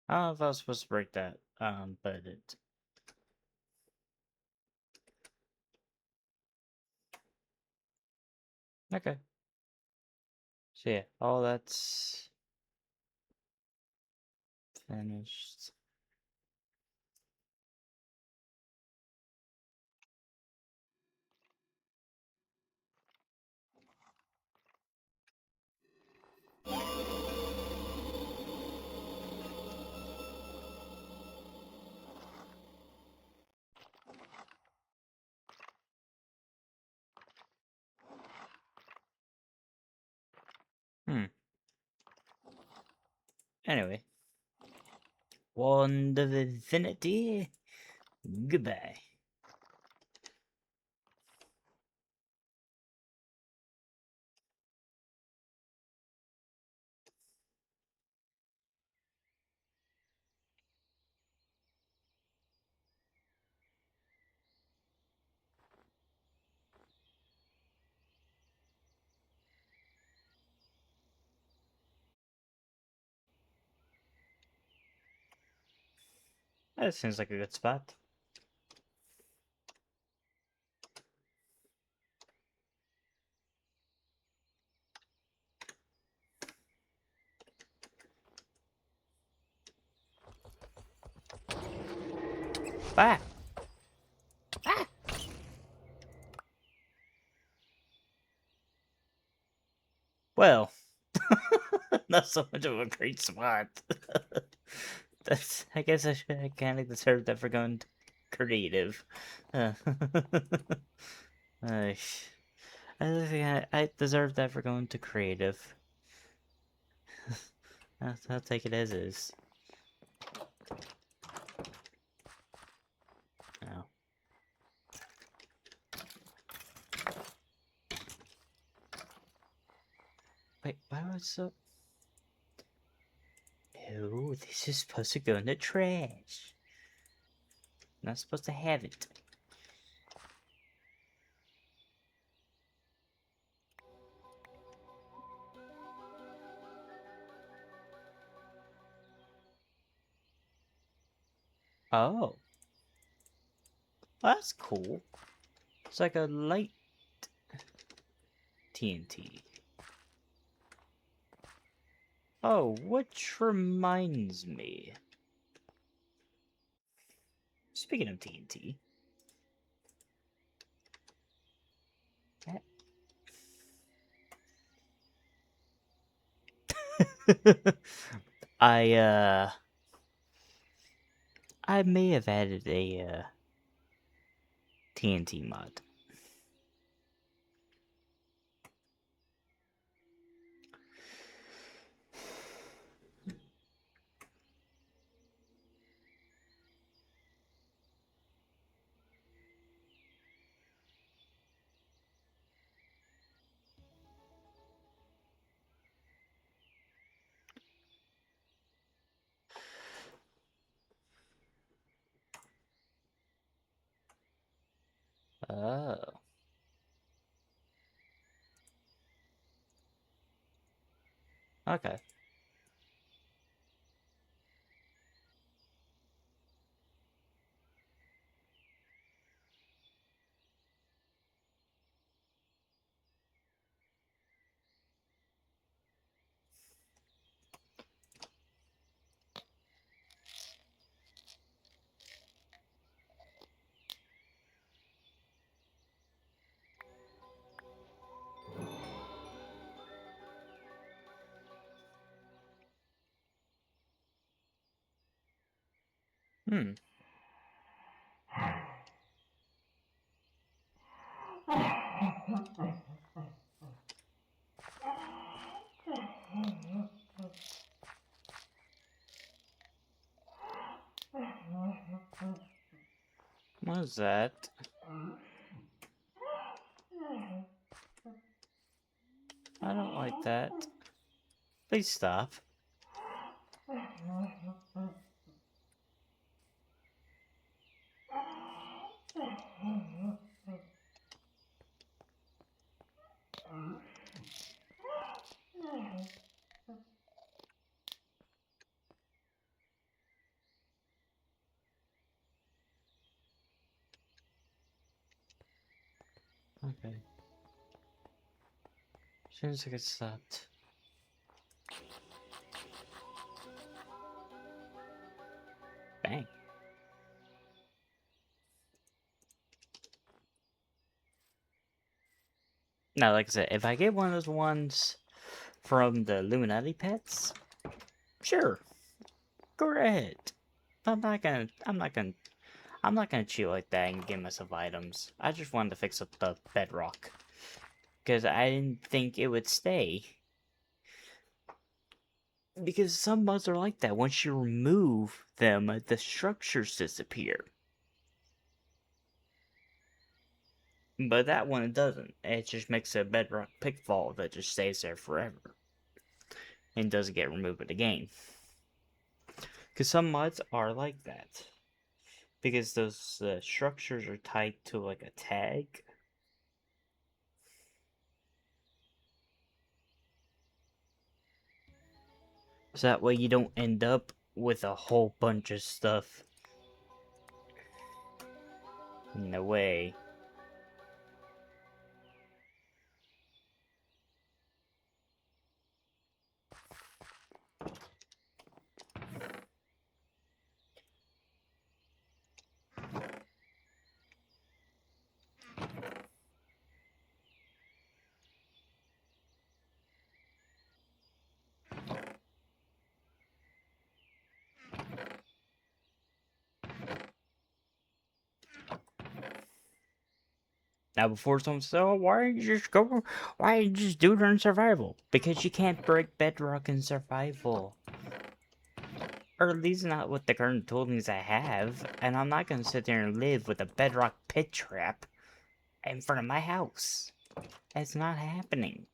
I don't know if I was supposed to break that, but it. Okay. So yeah, all that's finished. Hmm. Anyway. Wand of Infinity. Goodbye. That seems like a good spot. Ah! Ah! Well, not so much of a great spot. That's. I guess I kind of deserve that for going creative. Uh, I think I deserve that for going to creative. I'll take it as is. Oh. Wait, why was so? Oh, this is supposed to go in the trash. Not supposed to have it. Oh, that's cool. It's like a light TNT. Oh, which reminds me. Speaking of TNT, I I may have added a TNT mod. Oh, okay. Hmm. What is that? I don't like that. Please stop. Okay. As soon as I get stopped. Bang. Now, like I said, if I get one of those ones from the Illuminati pets, sure, go right ahead. I'm not gonna cheat like that and give myself items. I just wanted to fix up the bedrock. Because I didn't think it would stay. Because some mods are like that. Once you remove them, the structures disappear. But that one, it doesn't. It just makes a bedrock pitfall that just stays there forever. And doesn't get removed in the game. Because some mods are like that. Because those structures are tied to like a tag. So that way you don't end up with a whole bunch of stuff in the way. Now, before someone says, "Oh, why didn't you just do it on survival?" Because you can't break bedrock in survival. Or at least not with the current toolings I have. And I'm not gonna sit there and live with a bedrock pit trap in front of my house. That's not happening.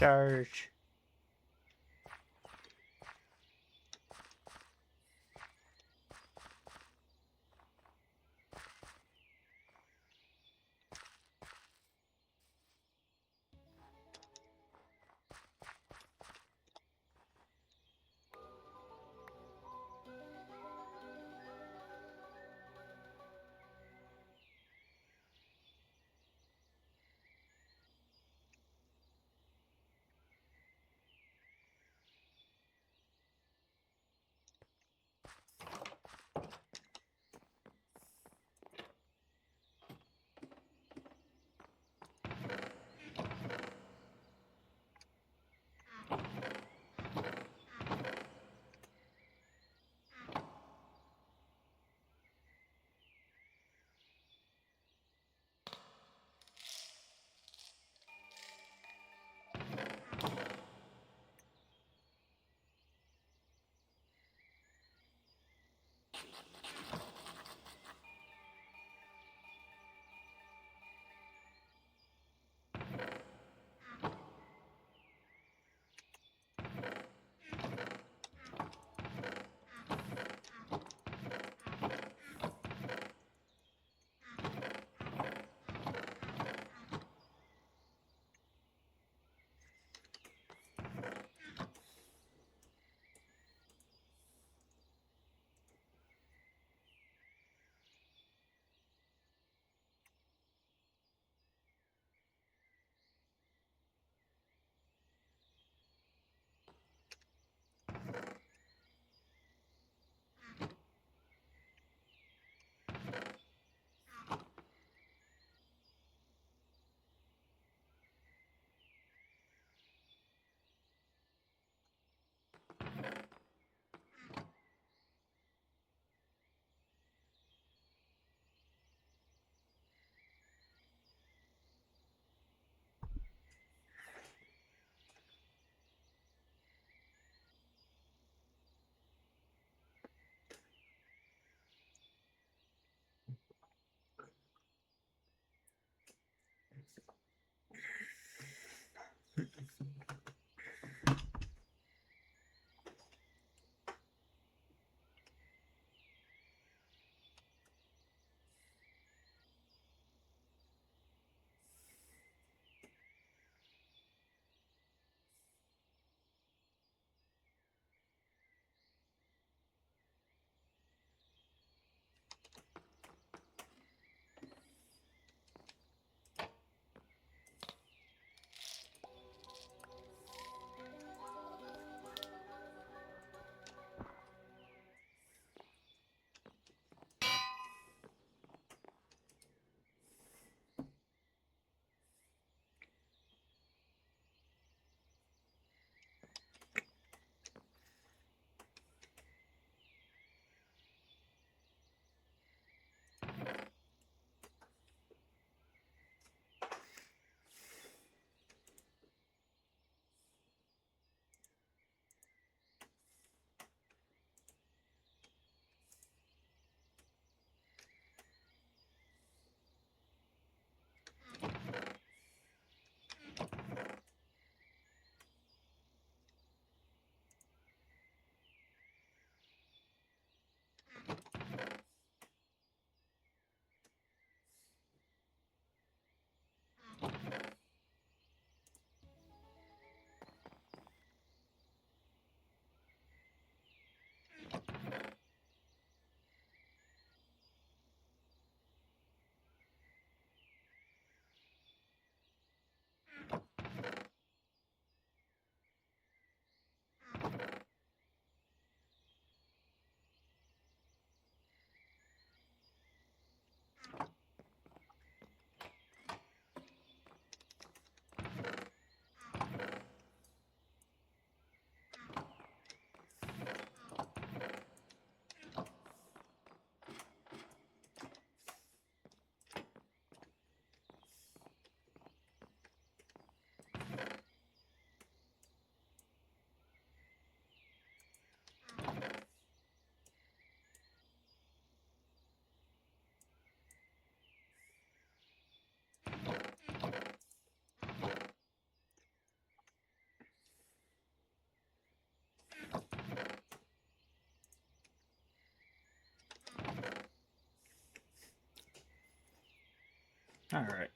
Charge. All right.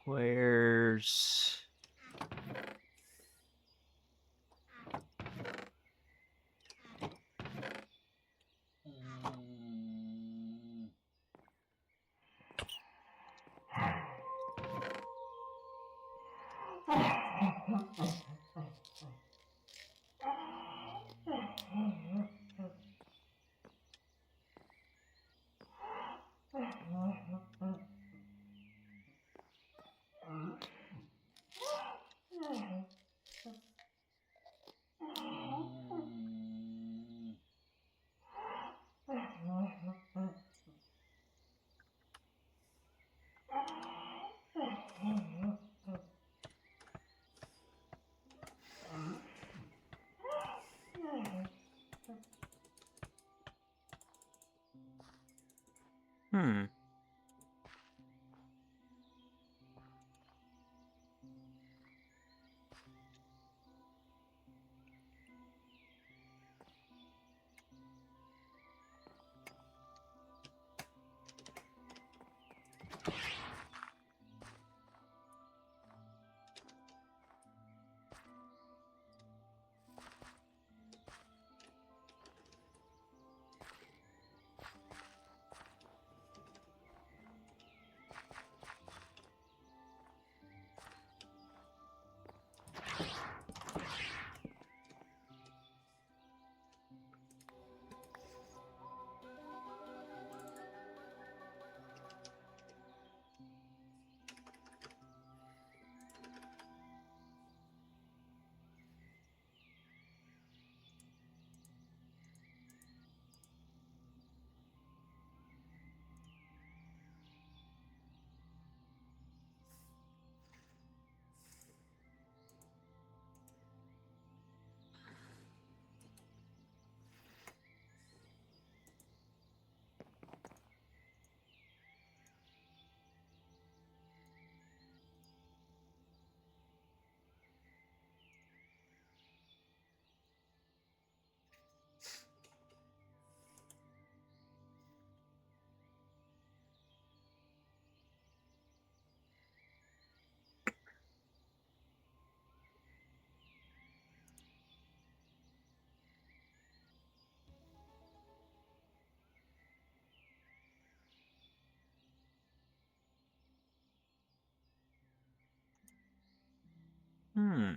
Where's... Hmm. Hmm.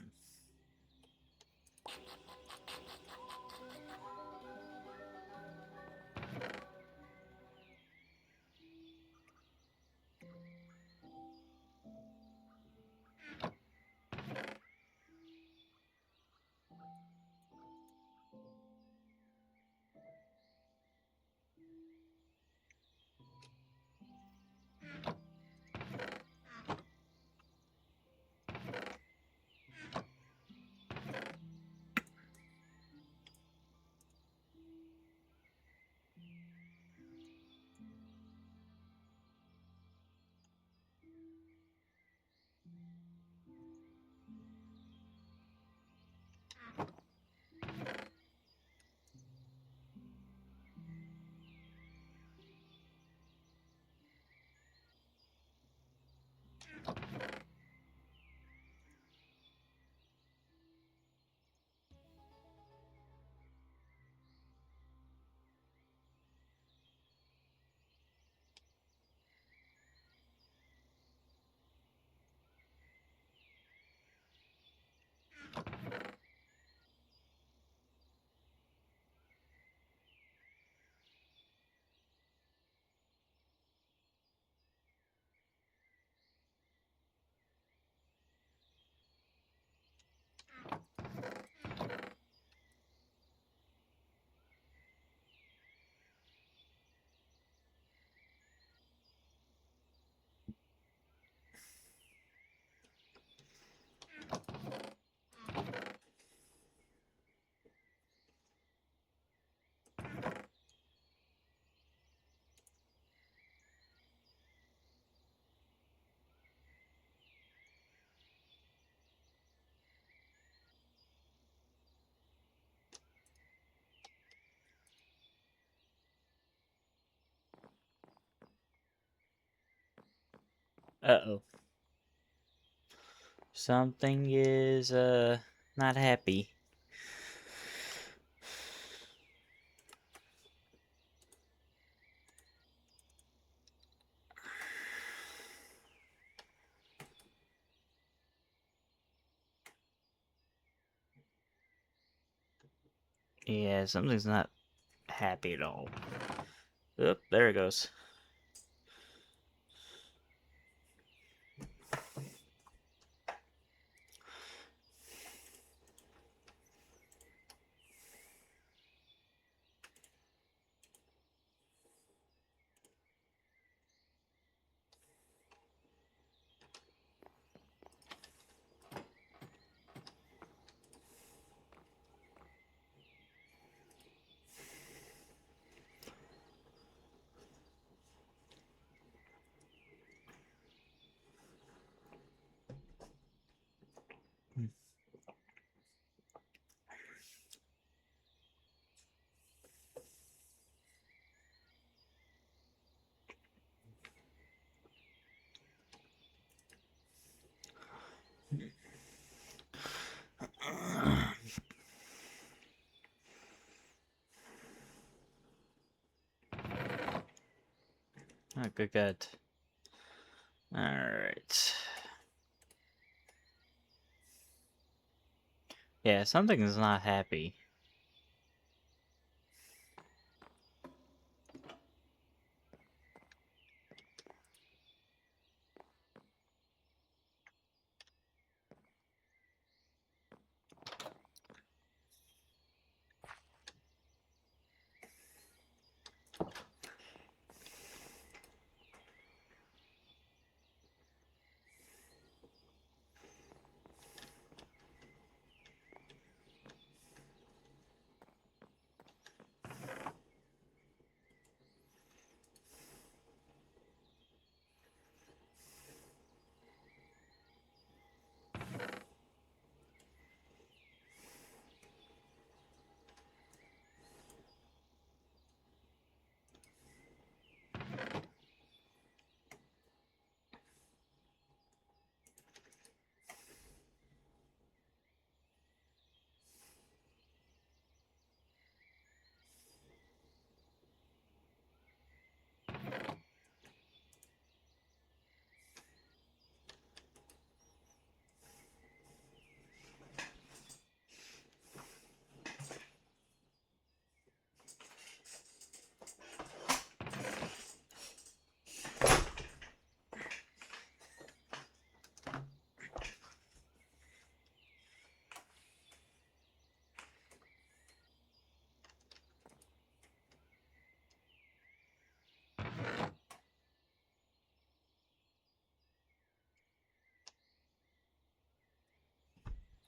Uh-oh. Something is, not happy. Yeah, something's not happy at all. Oop, there it goes. Oh, good, good. Alright. Yeah, something is not happy.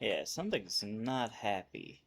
Yeah, something's not happy.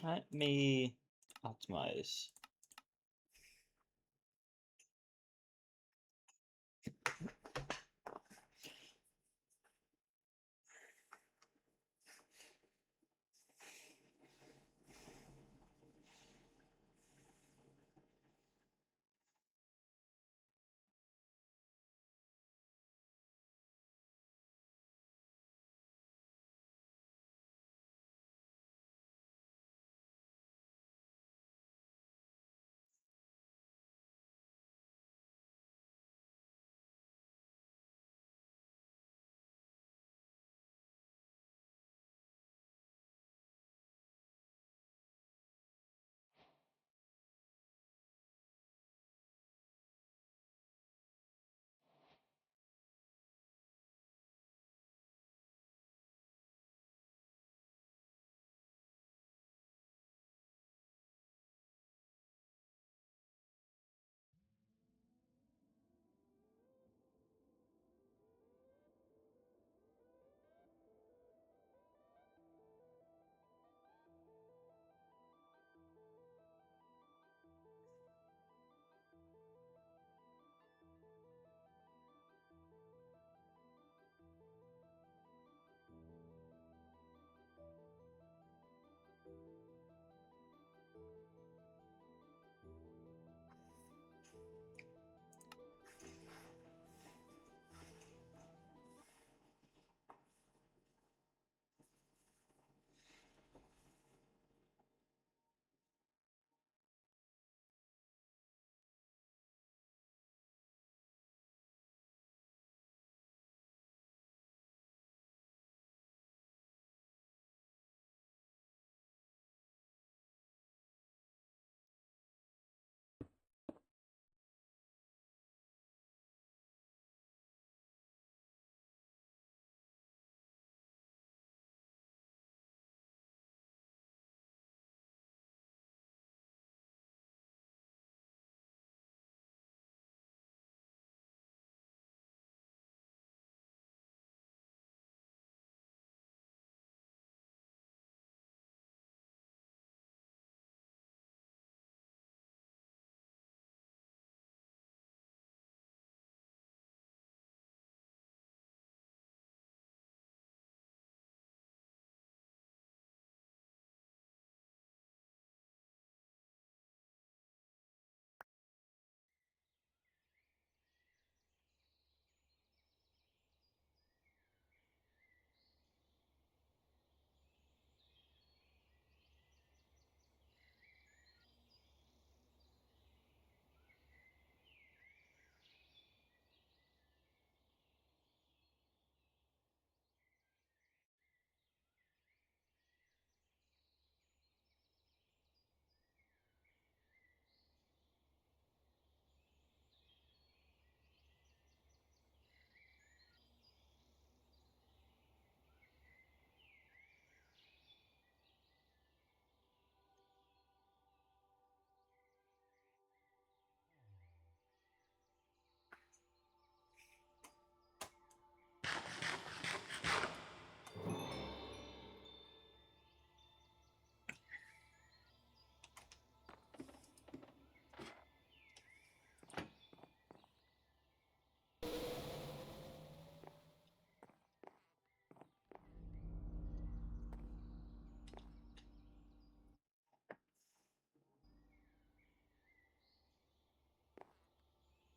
Let me optimize.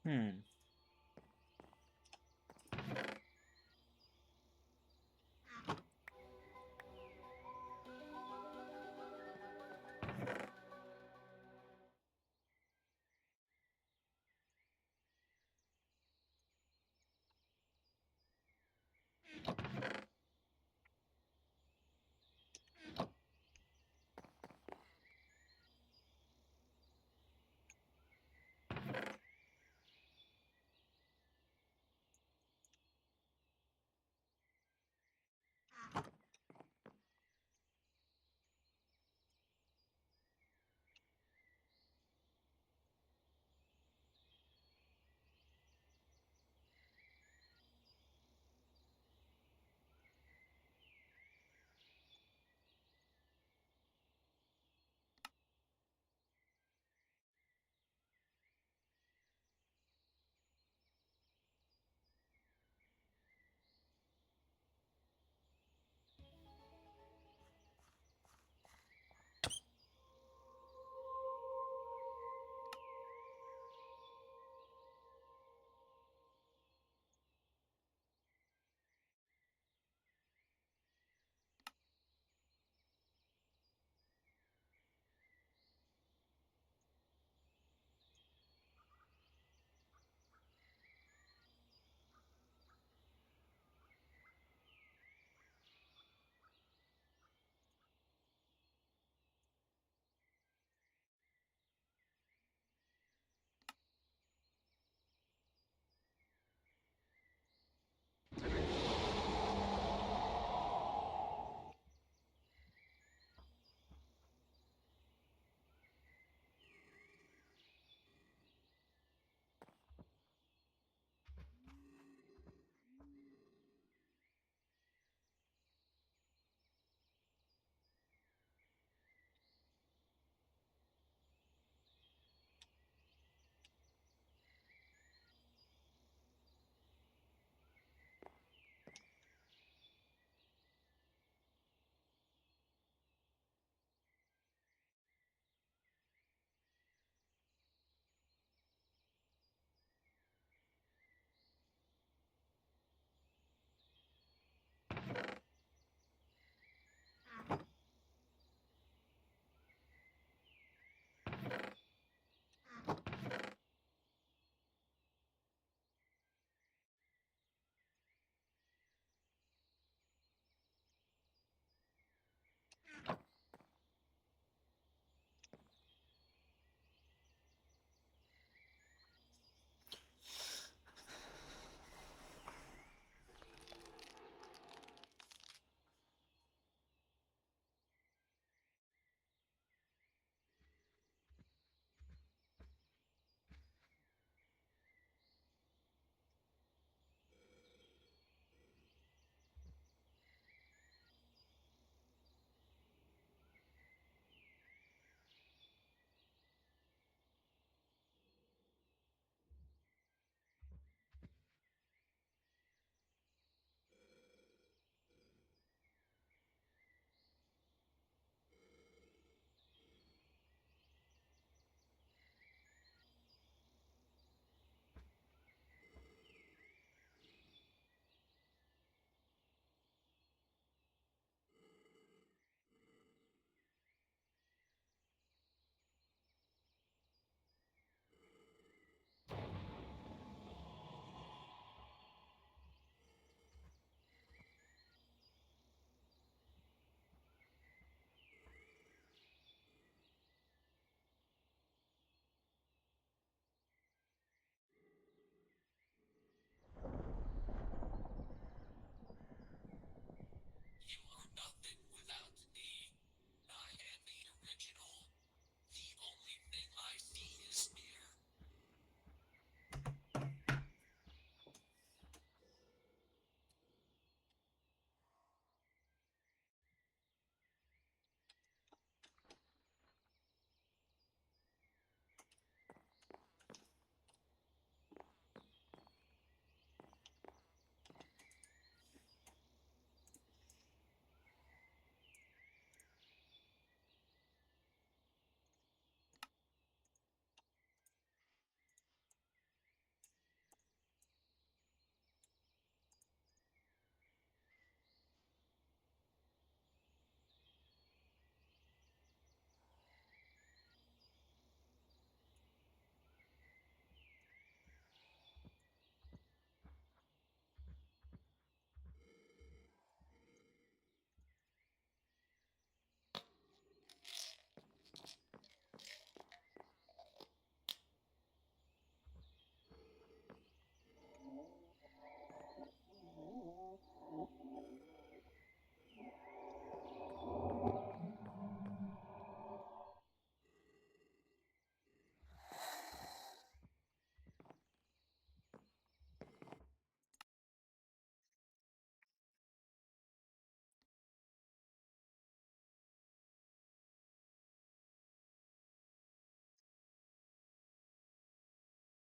Hmm.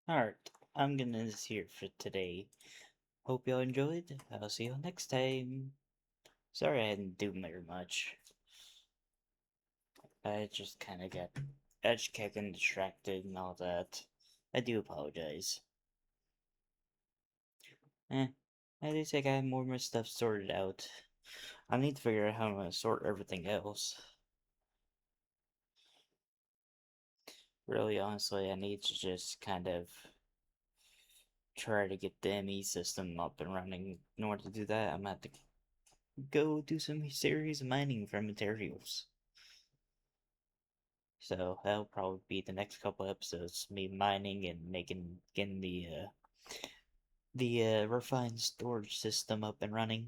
Alright, I'm gonna end this here for today. Hope y'all enjoyed. I'll see y'all next time. Sorry I didn't do very much. I just kind of got edge kicking distracted and all that. I do apologize. At least I got more of my stuff sorted out. I need to figure out how I'm gonna sort everything else. Really, honestly, I need to just kind of try to get the ME system up and running. In order to do that, I'm gonna have to go do some serious mining for materials. So that'll probably be the next couple episodes, me mining and getting the refined storage system up and running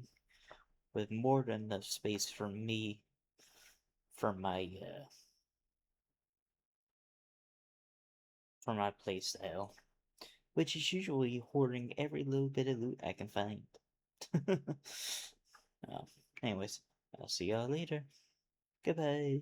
with more than enough space for me for my playstyle, which is usually hoarding every little bit of loot I can find. uh, Anyways, I'll see y'all later. Goodbye.